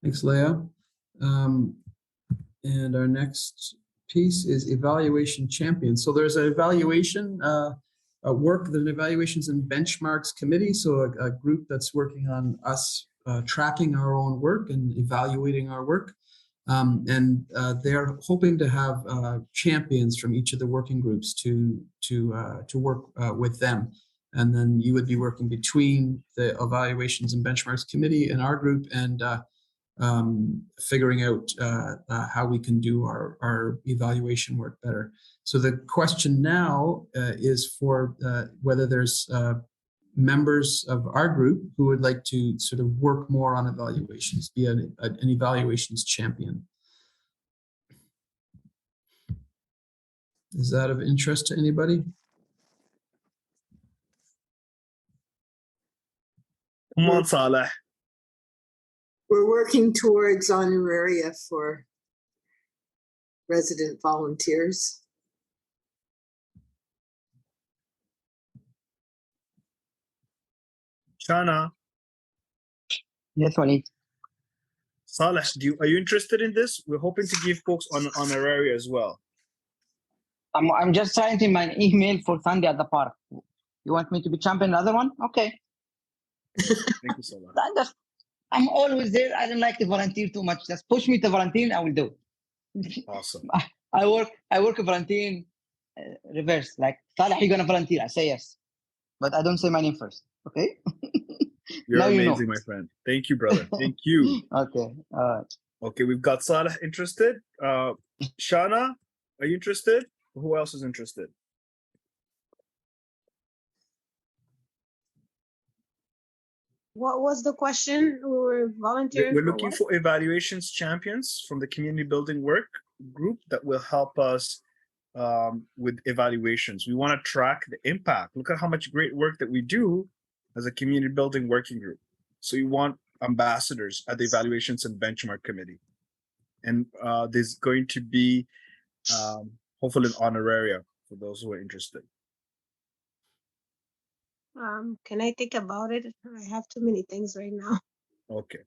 Thanks, Leah. And our next piece is evaluation champion. So there's an evaluation there's an evaluations and benchmarks committee. So a group that's working on us tracking our own work and evaluating our work. And they're hoping to have champions from each of the working groups to work with them. And then you would be working between the evaluations and benchmarks committee and our group, and figuring out how we can do our evaluation work better. So the question now is for whether there's members of our group who would like to sort of work more on evaluations, be an evaluations champion. Is that of interest to anybody? Come on, Saleh. We're working towards honoraria for resident volunteers. Shana. Yes, Walid. Saleh, are you interested in this? We're hoping to give folks on honoraria as well. I'm just writing my email for Sunday at the park. You want me to be champion another one? Okay. Thank you so much. I'm always there. I don't like to volunteer too much. Just push me to volunteer, I will do. Awesome. I work volunteering reverse. Like, Saleh, you're gonna volunteer? I say yes, but I don't say my name first. Okay. You're amazing, my friend. Thank you, brother. Thank you. Okay. All right. Okay, we've got Saleh interested. Shana, are you interested? Who else is interested? What was the question? We were volunteering We're for looking what? for evaluations champions from the community building work group that will help us with evaluations. We want to track the impact. Look at how much great work that we do as a community building working group. So you want ambassadors at the evaluations and benchmark committee. And there's going to be hopefully an honoraria for those who are interested. Can I think about it? I have too many things right now. Okay.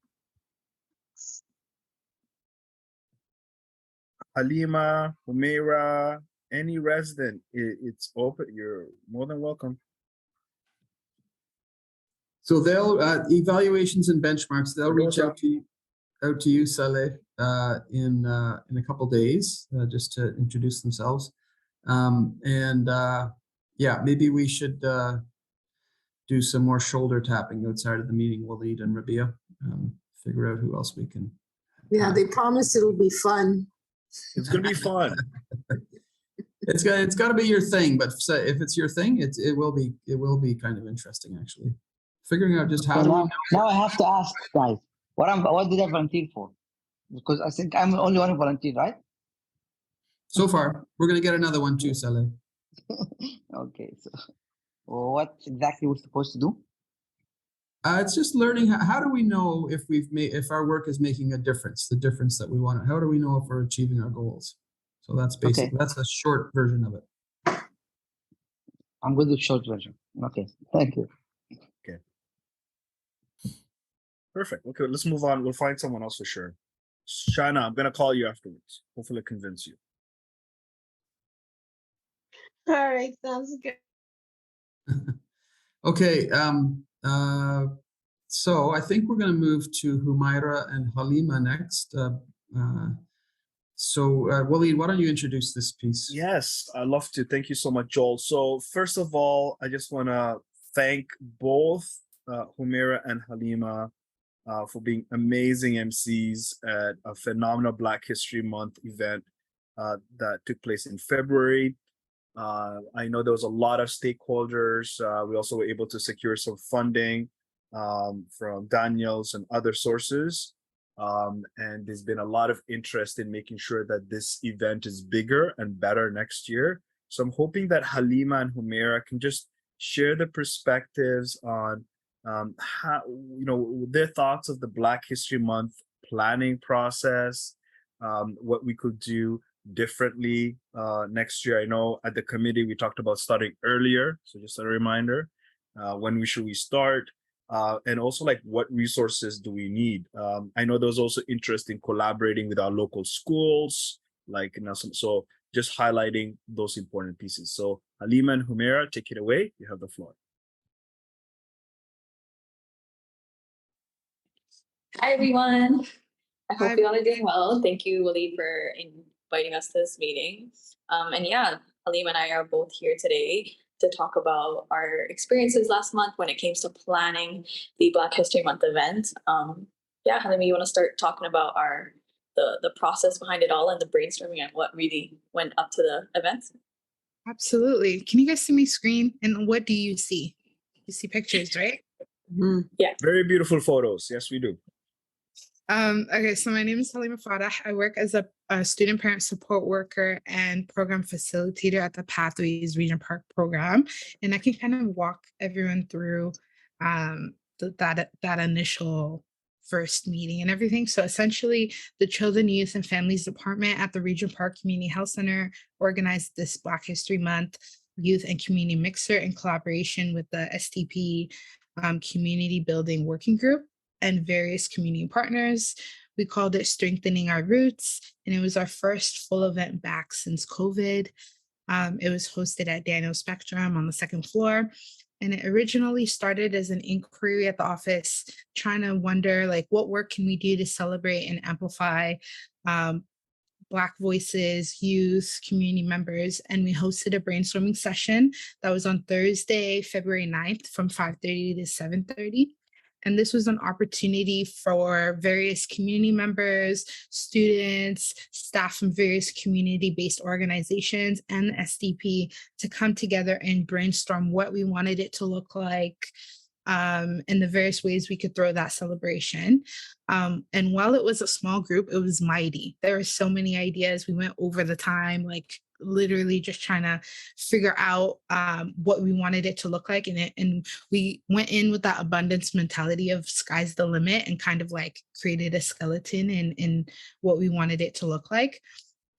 Halima, Humaira, any resident, it's open. You're more than welcome. So they'll evaluations and benchmarks. They'll reach out to you, Saleh, in a couple days, just to introduce themselves. Yeah, maybe we should do some more shoulder tapping outside of the meeting. Waleed and Rabia, figure out who else we can. Yeah, they promise it'll be fun. It's gonna be fun. It's got to be your thing, but if it's your thing, it will be kind of interesting actually. Figuring out just how do we know. Now I have to ask, guys, what did I volunteer for? Because I think I'm the only one who volunteered, right? So far, we're gonna get another one too, Saleh. Okay, so what exactly we're supposed to do? It's just learning how do we know if our work is making a difference, the difference that we want. How do we know if we're achieving our goals? So that's basic. Okay. That's a short version of it. I'm good with short version. Okay, thank you. Okay. Perfect. Okay, let's move on. We'll find someone else for sure. Shana, I'm gonna call you afterwards. Hopefully convince you. All right, sounds good. Okay. So I think we're going to move to Humaira and Halima next. Waleed, why don't you introduce this piece? Yes, I'd love to. Thank you so much, Joel. So first of all, I just want to thank both Humaira and Halima for being amazing MCs at a phenomenal Black History Month event that took place in February. I know there was a lot of stakeholders. We also were able to secure some funding from Daniels and other sources. And there's been a lot of interest in making sure that this event is bigger and better next year. So I'm hoping that Halima and Humaira can just share the perspectives on how, their thoughts of the Black History Month planning process, what we could do differently next year. I know at the committee we talked about starting earlier, so just a reminder, when should we start, and also like what resources do we need. I know there was also interest in collaborating with our local schools, so just highlighting those important pieces. So Halima and Humaira, take it away. You have the floor. Hi everyone. I hope you all are doing well. Thank you, Waleed, for inviting us to this meeting. And yeah, Halima and I are both here today to talk about our experiences last month when it came to planning the Black History Month event. Yeah, Halima, you want to start talking about the process behind it all and the brainstorming and what really went up to the event? Absolutely. Can you guys see my screen? And what do you see? You see pictures, right? Mm-hmm. Yeah. Very beautiful photos. Yes, we do. Okay, so my name is Halima Fadah. I work as a student parent support worker and program facilitator at the Pathways Regent Park program. And I can kind of walk everyone through that initial first meeting and everything. So essentially, the Children, Youth, and Families Department at the Regent Park Community Health Center organized this Black History Month Youth and Community Mixer in collaboration with the SDP Community Building Working Group and various community partners. We called it Strengthening Our Roots, and it was our first full event back since COVID. It was hosted at Daniel Spectrum on the second floor, and it originally started as an inquiry at the office, trying to wonder, like, what work can we do to celebrate and amplify Black voices, youth, community members, and we hosted a brainstorming session that was on Thursday, February 9th from 5:30 to 7:30. And this was an opportunity for various community members, students, staff from various community-based organizations and the SDP to come together and brainstorm what we wanted it to look like, and the various ways we could throw that celebration. And while it was a small group, it was mighty. There were so many ideas. We went over the time, like literally just trying to figure out what we wanted it to look like. And we went in with that abundance mentality of sky's the limit and kind of like created a skeleton in what we wanted it to look like.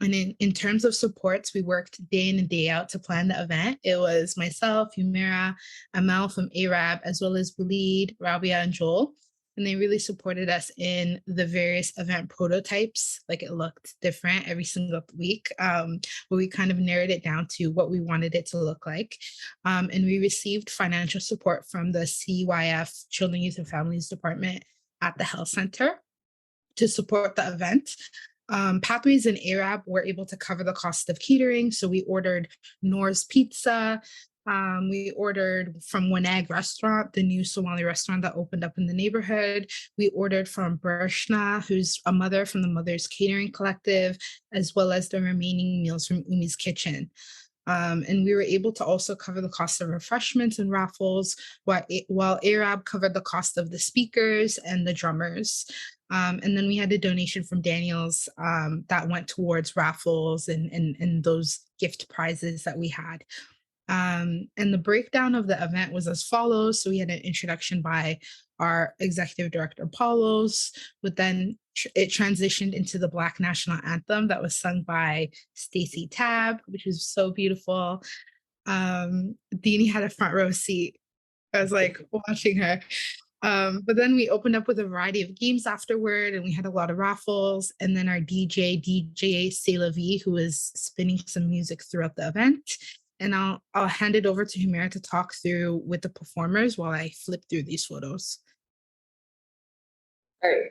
And in terms of supports, we worked day in and day out to plan the event. It was myself, Humira, Amal from ARAB, as well as Waleed, Rabia, and Joel. And they really supported us in the various event prototypes. Like it looked different every single week, but we kind of narrowed it down to what we wanted it to look like. And we received financial support from the CYF Children, Youth, and Families Department at the Health Center to support the event. Pathways and Arab were able to cover the cost of catering. So we ordered Noor's Pizza. We ordered from Wanag Restaurant, the new Somali restaurant that opened up in the neighborhood. We ordered from Bershna, who's a mother from the Mother's Catering Collective, as well as the remaining meals from Umi's Kitchen. And we were able to also cover the cost of refreshments and raffles, while Arab covered the cost of the speakers and the drummers. And then we had a donation from Daniels that went towards raffles and those gift prizes that we had. And the breakdown of the event was as follows. So we had an introduction by our executive director, Paulos, but then it transitioned into the Black National Anthem that was sung by Stacey Tab, which was so beautiful. Deanie had a front row seat. I was like watching her. But then we opened up with a variety of games afterward, and we had a lot of raffles. And then our DJ C'est La Vie, who was spinning some music throughout the event. And I'll hand it over to Humira to talk through with the performers while I flip through these photos. All right.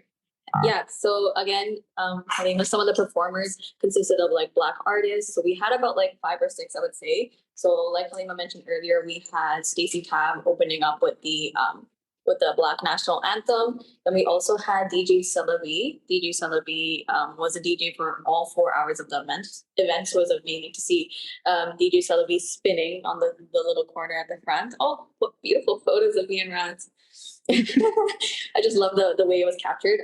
Yeah, so again, I think some of the performers consisted of like Black artists. So we had about like 5 or 6, I would say. So like Halima mentioned earlier, we had Stacey Tab opening up with the Black National Anthem. Then we also had DJ Salabi. DJ Salabi was a DJ for all 4 hours of the event. Events was amazing to see DJ Salabi spinning on the little corner at the front. Oh, what beautiful photos of me and Rans. I just love the way it was captured.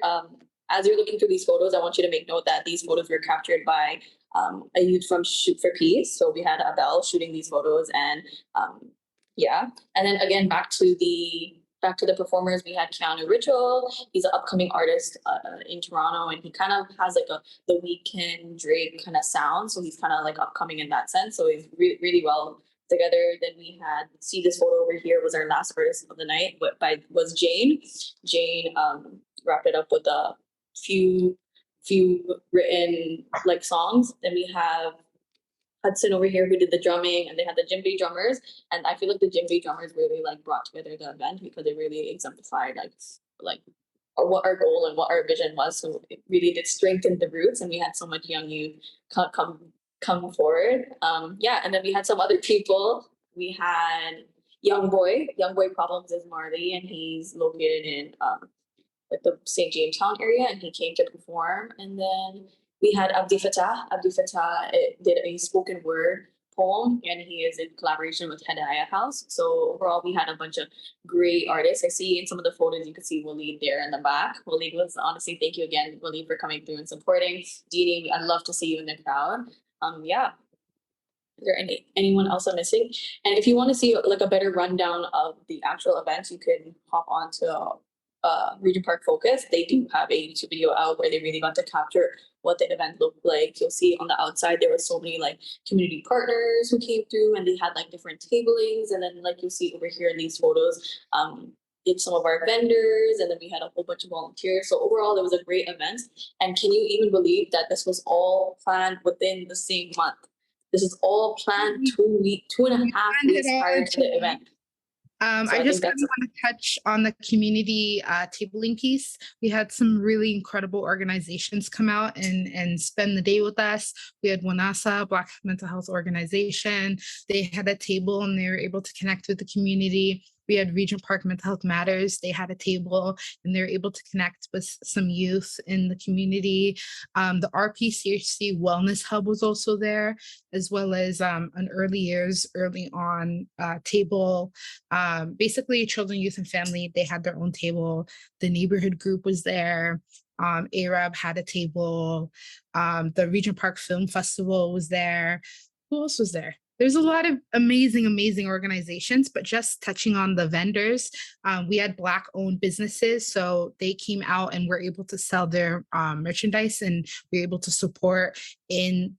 As you're looking through these photos, I want you to make note that these photos were captured by a youth from Shoot for Peace. So we had Abel shooting these photos, and yeah. And then again, back to the performers, we had Keanu Ritual. He's an upcoming artist in Toronto, and he kind of has like the Weeknd Drake kind of sound. So he's kind of like upcoming in that sense. So he's really well together. Then we had, see this photo over here was our last artist of the night, was Jane. Jane wrapped it up with a few written like songs. Then we have Hudson over here who did the drumming, and they had the djembe drummers. And I feel like the djembe drummers really like brought together the event because it really exemplified like what our goal and what our vision was. So it really did strengthen the roots, and we had so much young youth come forward. Yeah, and then we had some other people. We had Young Boy Problems is Marley, and he's located in like the St. Jamestown area, and he came to perform. And then we had Abdi Fatah. Abdi Fatah did a spoken word poem, and he is in collaboration with Hedaya House. So overall, we had a bunch of great artists. I see in some of the photos, you can see Waleed there in the back. Waleed was, honestly, thank you again, Waleed, for coming through and supporting. Deanie, I'd love to see you in the crowd. Yeah. Is there anyone else I'm missing? And if you want to see like a better rundown of the actual events, you can hop on to Regent Park Focus. They do have a YouTube video out where they really got to capture what the event looked like. You'll see on the outside there were so many like community partners who came through, and they had like different tablings. And then like you'll see over here in these photos, it's some of our vendors, and then we had a whole bunch of volunteers. So overall, it was a great event. And can you even believe that this was all planned within the same month? This is all planned 2.5 weeks prior to the event. I just kind of want to touch on the community tabling piece. We had some really incredible organizations come out and spend the day with us. We had WANASA, Black Mental Health Organization. They had a table and they were able to connect with the community. We had Regent Park Mental Health Matters. They had a table and they were able to connect with some youth in the community. The RPCHC Wellness Hub was also there, as well as an early on table. Basically, children, youth, and family, they had their own table. The neighborhood group was there. Arab had a table. The Regent Park Film Festival was there. Who else was there? There's a lot of amazing organizations, but just touching on the vendors, we had Black-owned businesses, so they came out and were able to sell their merchandise, and we were able to support in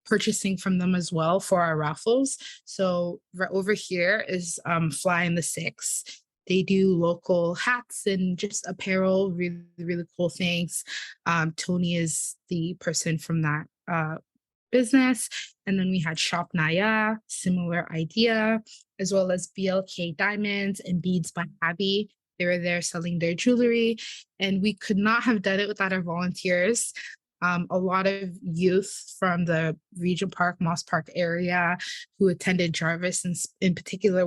purchasing from them as well for our raffles. So right over here is Fly in the Six. They do local hats and just apparel, really cool things. Tony is the person from that business. And then we had Shop Naya, similar idea, as well as BLK Diamonds and Beads by Abby. They were there selling their jewelry, and we could not have done it without our volunteers. A lot of youth from the Regent Park, Moss Park area who attended Jarvis in particular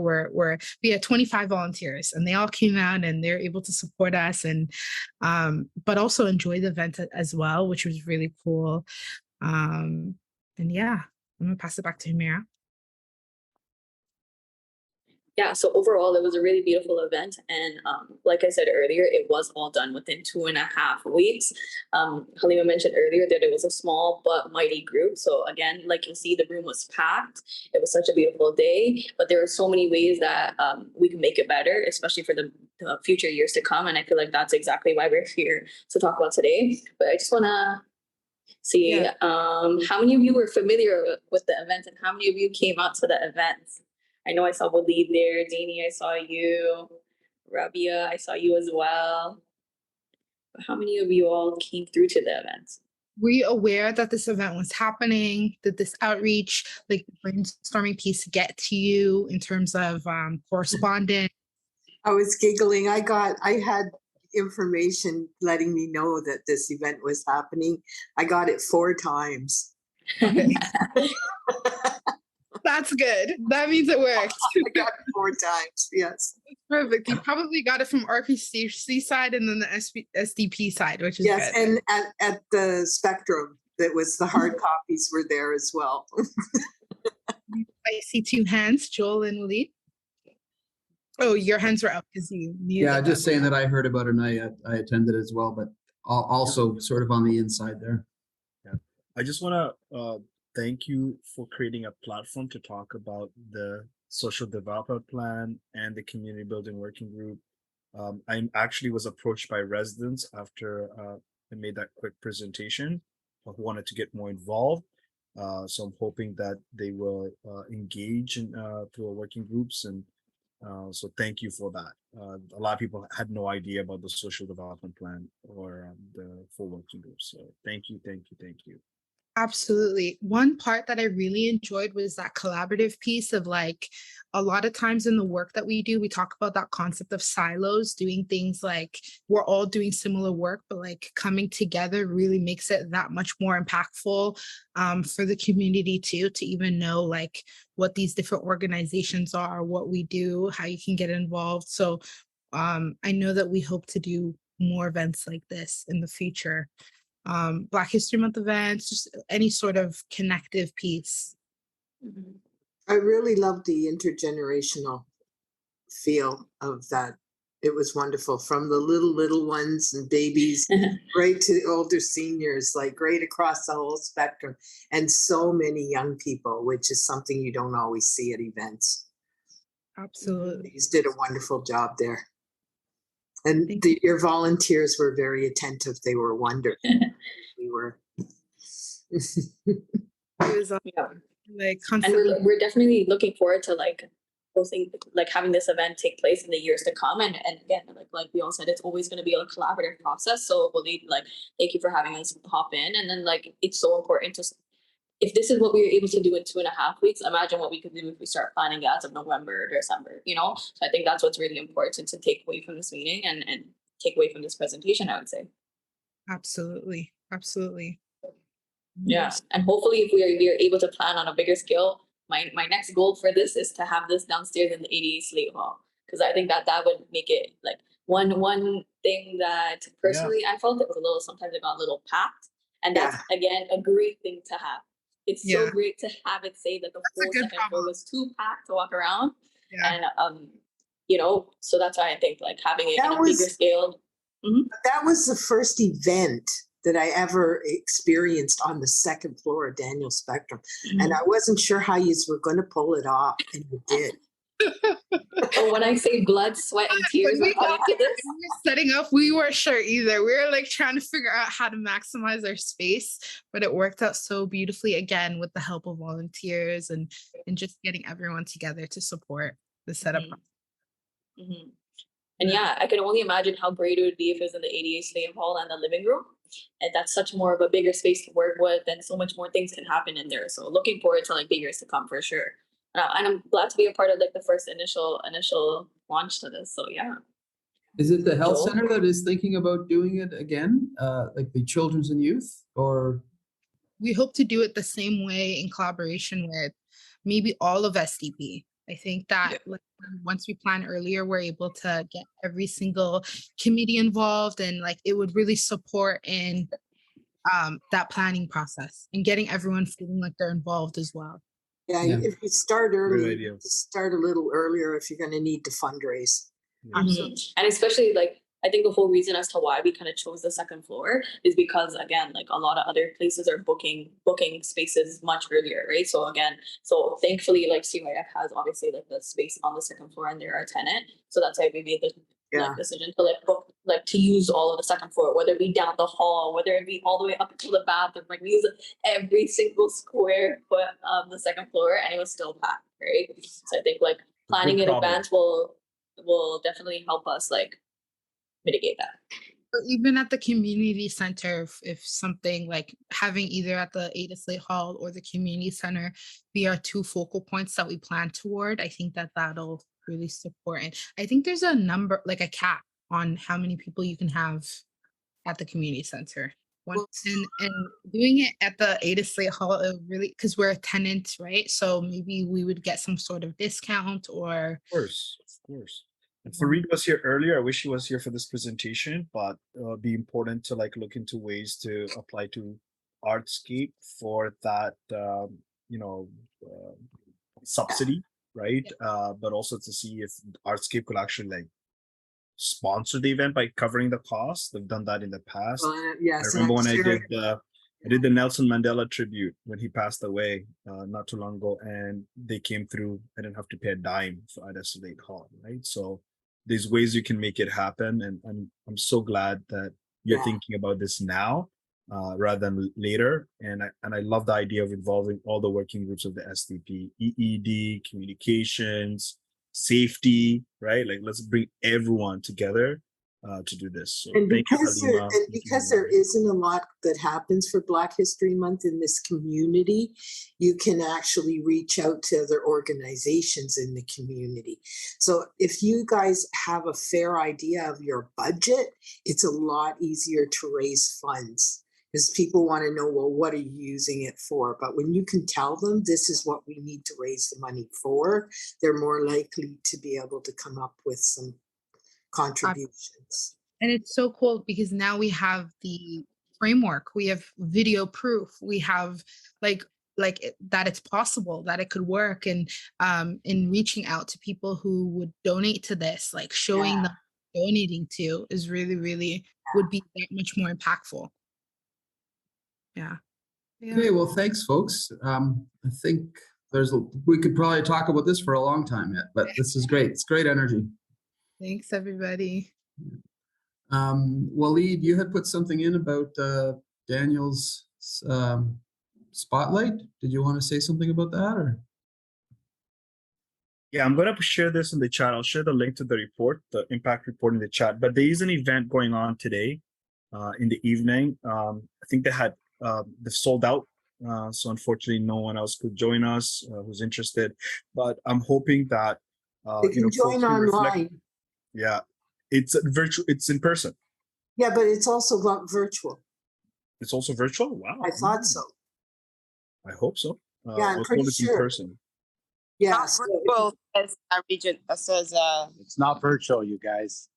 we had 25 volunteers, and they all came out and they're able to support us and but also enjoy the event as well, which was really cool. And yeah, I'm gonna pass it back to Humira. Yeah, so overall, it was a really beautiful event. And like I said earlier, it was all done within 2.5 weeks. Halima mentioned earlier that it was a small but mighty group. So again, like you see, the room was packed. It was such a beautiful day, but there are so many ways that we can make it better, especially for the future years to come. And I feel like that's exactly why we're here to talk about today. But I just wanna see how many of you were familiar with the event and how many of you came out to the events? I know I saw Waleed there, Dini, I saw you, Rabia, I saw you as well. But how many of you all came through to the event? Were you aware that this event was happening? Did this outreach, like brainstorming piece, get to you in terms of correspondence? I was giggling. I had information letting me know that this event was happening. I got it 4 times. Okay. That's good. That means it worked. I got it 4 times. Yes. Perfect. You probably got it from RPCC side and then the SDP side, which is yes, good. And at the Spectrum, that was the hard copies were there as well. I see 2 hands, Joel and Waleed. Oh, your hands were up because you knew. Yeah, just saying that I heard about it and I attended as well, but also sort of on the inside there. Yeah, I just want to thank you for creating a platform to talk about the social development plan and the community building working group. I actually was approached by residents after I made that quick presentation who wanted to get more involved. So I'm hoping that they will engage in through our working groups, and so thank you for that. A lot of people had no idea about the social development plan or the full working group. So thank you. Absolutely. One part that I really enjoyed was that collaborative piece of, like, a lot of times in the work that we do, we talk about that concept of silos, doing things like we're all doing similar work, but like coming together really makes it that much more impactful for the community too, to even know like what these different organizations are, what we do, how you can get involved. So I know that we hope to do more events like this in the future. Black History Month events, just any sort of connective piece. I really loved the intergenerational feel of that. It was wonderful, from the little ones and babies right to the older seniors, like right across the whole spectrum, and so many young people, which is something you don't always see at events. Absolutely. You did a wonderful job there. And your volunteers were very attentive. They were wonderful. We were. It was like constantly. And we're definitely looking forward to like hosting, like having this event take place in the years to come. And again, like we all said, it's always going to be a collaborative process. So Waleed, like, thank you for having us hop in. And then like, it's so important to, if this is what we were able to do in 2.5 weeks, imagine what we could do if we start planning as of November or December, you know? So I think that's what's really important to take away from this meeting and take away from this presentation, I would say. Absolutely. Yeah. And hopefully if we are able to plan on a bigger scale, my next goal for this is to have this downstairs in the 88 Slate Hall. because I think that would make it like one thing that personally I felt it was a little, sometimes it got a little packed, and that's again a great thing to have. It's so great to have it say that the whole second floor was too packed to walk around, and you know, so that's why I think like having it in a bigger scale. That was the first event that I ever experienced on the second floor of Daniel Spectrum. And I wasn't sure how you were going to pull it off, and you did. Oh, when I say blood, sweat, and tears, When we were setting up, we weren't sure either. We were like trying to figure out how to maximize our space, but it worked out so beautifully again with the help of volunteers and just getting everyone together to support the setup. And yeah, I can only imagine how great it would be if it was in the ADA slave hall and the living room. And that's such more of a bigger space to work with, and so much more things can happen in there. So looking forward to like big years to come for sure. And I'm glad to be a part of like the first initial launch to this. So yeah. Is it the health center that is thinking about doing it again? Like the children's and youth, or? We hope to do it the same way in collaboration with maybe all of SDP. I think that like, once we plan earlier, we're able to get every single committee involved, and like it would really support in that planning process and getting everyone feeling like they're involved as well. Yeah, if you start early, start a little earlier if you're going to need to fundraise. Absolutely. And especially like, I think the whole reason as to why we kind of chose the second floor is because again, like a lot of other places are booking spaces much earlier, right? So again, so thankfully like CYF has obviously like the space on the second floor and they're our tenant. So that's why we made the like, decision to like book, like to use all of the second floor, whether it be down the hall, whether it be all the way up to the bathroom, like we use every single square foot of the second floor, and it was still packed, right? So I think like planning in advance will definitely help us like mitigate that. Even at the community center, if something like having either at the Ada Slate Hall or the community center be our two focal points that we plan toward, I think that that'll really support. And I think there's a number, like a cap on how many people you can have at the community center. And doing it at the Ada Slate Hall, it really, because we're a tenant, right? So maybe we would get some sort of discount or. Of course. And Fareed was here earlier. I wish he was here for this presentation, but it'd be important to like look into ways to apply to Artscape for that, subsidy, right? But also to see if Artscape could actually like sponsor the event by covering the cost. They've done that in the past. Yes, I remember when I did the Nelson Mandela tribute when he passed away not too long ago, and they came through. I didn't have to pay a dime for Ada Slate Hall, right? So there's ways you can make it happen, and I'm so glad that you're thinking about this now rather than later. And I love the idea of involving all the working groups of the SDP, EED, communications, safety, right? Like let's bring everyone together to do this. So and because there isn't a lot that happens for Black History Month in this community, you can actually reach out to other organizations in the community. So if you guys have a fair idea of your budget, it's a lot easier to raise funds, because people want to know, well, what are you using it for? But when you can tell them this is what we need to raise the money for, they're more likely to be able to come up with some contributions. And it's so cool because now we have the framework, we have video proof, we have like that it's possible, that it could work. And in reaching out to people who would donate to this, like showing them donating to is really would be that much more impactful. Okay, well, thanks, folks. I think we could probably talk about this for a long time yet, but this is great. It's great energy. Thanks, everybody. Waleed, you had put something in about Daniel's spotlight. Did you want to say something about that, or? Yeah, I'm going to share this in the chat. I'll share the link to the report, the impact report in the chat. But there is an event going on today in the evening. I think they've sold out. So unfortunately, no one else could join us who's interested. But I'm hoping that they can join online. Yeah, it's virtual. It's in person. Yeah, but it's also virtual. It's also virtual. Wow. I thought so. I hope so. Yeah, I'm pretty sure. In person. Yeah, Not so virtual, as Regent says. It's not virtual, you guys.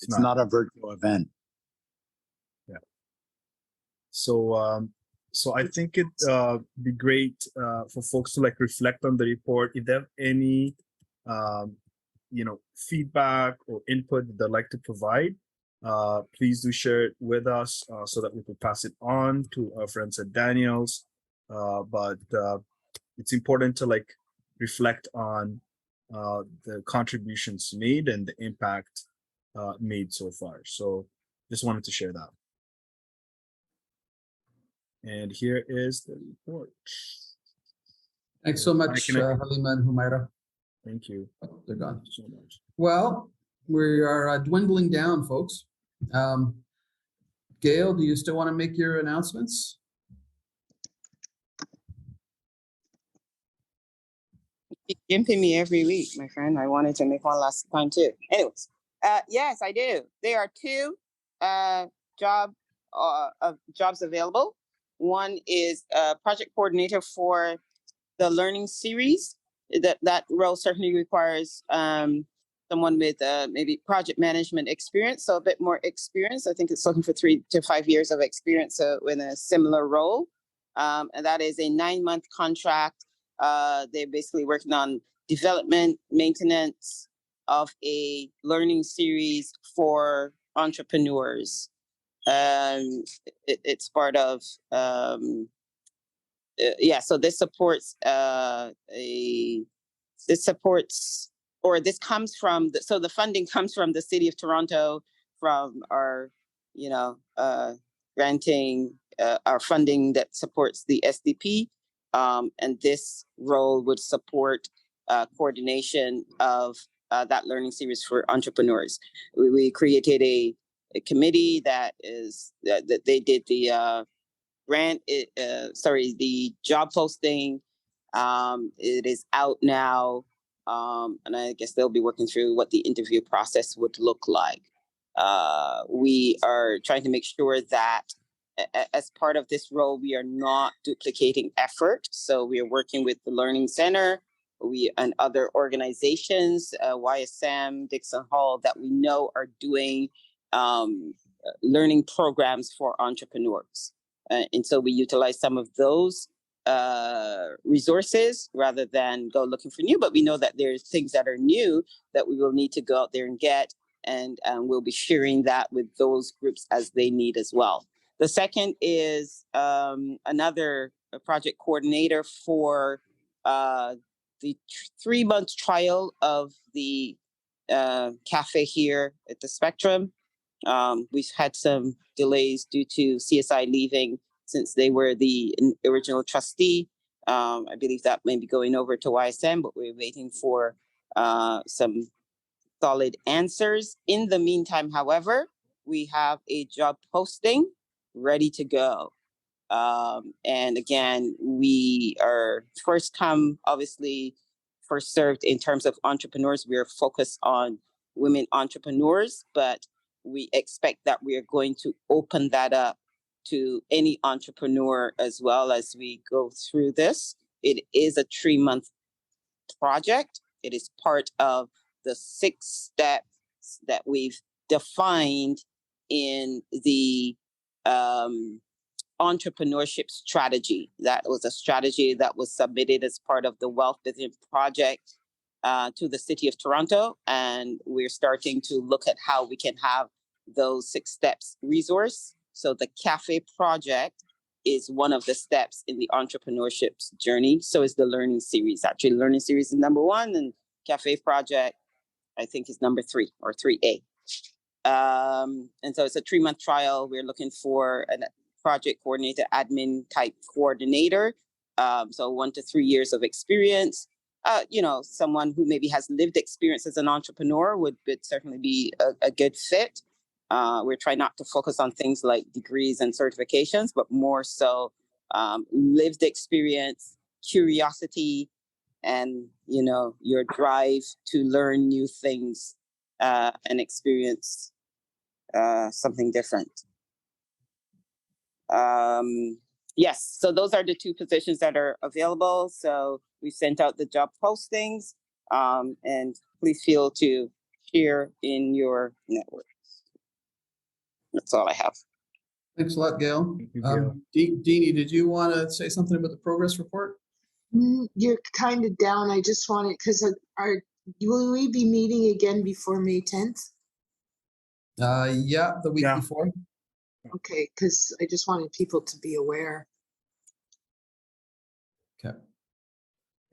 It's not a virtual event. Yeah. So I think it be great for folks to like reflect on the report. If they have any feedback or input that they'd like to provide, please do share it with us so that we can pass it on to our friends at Daniels. But it's important to like reflect on the contributions made and the impact made so far. So just wanted to share that. And here is the report. Thanks so much, Halima and Humaira. Thank you. Oh, they're gone. Thank you so much. Well, we are dwindling down, folks. Gail, do you still want to make your announcements? You gimping me every week, my friend. I wanted to make one last time too. Anyways, yes, I do. There are two jobs available. One is project coordinator for the learning series. That role certainly requires someone with maybe project management experience, so a bit more experience. I think it's looking for 3 to 5 years of experience in a similar role. And that is a 9-month contract. They're basically working on development, maintenance of a learning series for entrepreneurs. It's part of so this supports this comes from the funding comes from the City of Toronto, from our granting our funding that supports the SDP, and this role would support coordination of that learning series for entrepreneurs. We created a committee that they did the the job posting. It is out now, and I guess they'll be working through what the interview process would look like. We are trying to make sure that as part of this role, we are not duplicating effort. So we are working with the Learning Center, and other organizations, YSM, Dixon Hall, that we know are doing learning programs for entrepreneurs. And so we utilize some of those resources rather than go looking for new, but we know that there's things that are new that we will need to go out there and get, and we'll be sharing that with those groups as they need as well. The second is another project coordinator for the 3-month trial of the cafe here at the Spectrum. We've had some delays due to CSI leaving since they were the original trustee. I believe that may be going over to YSM, but we're waiting for some solid answers. In the meantime, however, we have a job posting ready to go. And again, we are first come, obviously, first served in terms of entrepreneurs. We are focused on women entrepreneurs, but we expect that we are going to open that up to any entrepreneur as well as we go through this. It is a 3-month project. It is part of the 6 steps that we've defined in the entrepreneurship strategy. That was a strategy that was submitted as part of the Wealth Business Project to the City of Toronto. And we're starting to look at how we can have those 6 steps resource. So the cafe project is one of the steps in the entrepreneurship journey. So is the learning series. Actually, learning series is number 1, and cafe project, I think, is number 3 or 3A. And so it's a 3-month trial. We're looking for a project coordinator, admin type coordinator. So 1 to 3 years of experience. Someone who maybe has lived experience as an entrepreneur would certainly be a good fit. We're trying not to focus on things like degrees and certifications, but more so lived experience, curiosity, and your drive to learn new things and experience something different. Yes, so those are the two positions that are available. So we sent out the job postings, and please feel to share in your networks. That's all I have. Thanks a lot, Gail. Thank you, Gail. Deanie, did you want to say something about the progress report? You're kind of down. I just wanted, because will we be meeting again before May 10th? Yeah, the week before. Okay, because I just wanted people to be aware. Okay.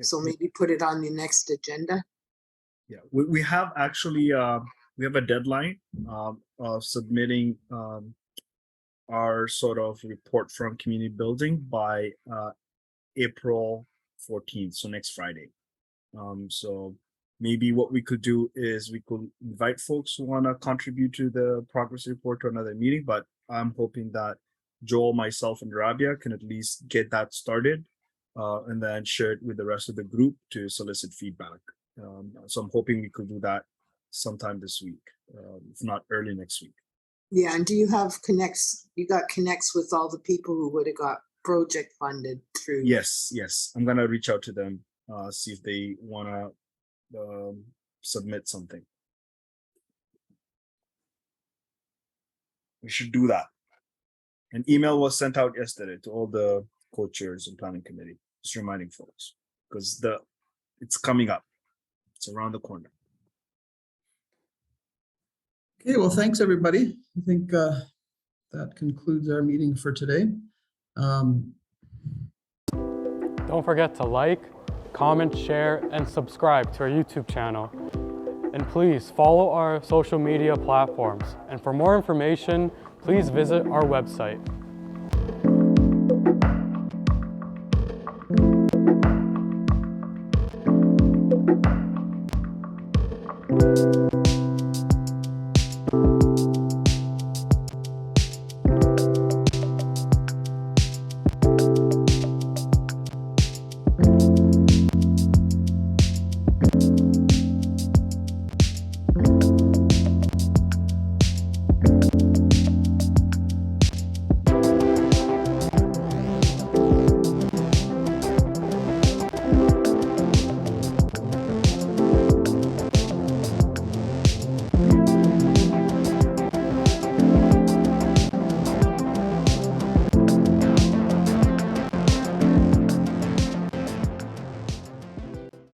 So maybe put it on the next agenda. Yeah, we have actually we have a deadline of submitting our sort of report from community building by April 14th, so next Friday. So maybe what we could do is we could invite folks who want to contribute to the progress report to another meeting, but I'm hoping that Joel, myself, and Rabia can at least get that started and then share it with the rest of the group to solicit feedback. So I'm hoping we could do that sometime this week, if not early next week. Yeah, and do you have connects? You got connects with all the people who would have got project funded through? Yes, I'm gonna reach out to them, see if they wanna submit something. We should do that. An email was sent out yesterday to all the co-chairs and planning committee, just reminding folks, because it's coming up. It's around the corner. Okay, well, thanks, everybody. I think that concludes our meeting for today. Don't forget to like, comment, share, and subscribe to our YouTube channel. And please follow our social media platforms. And for more information, please visit our website.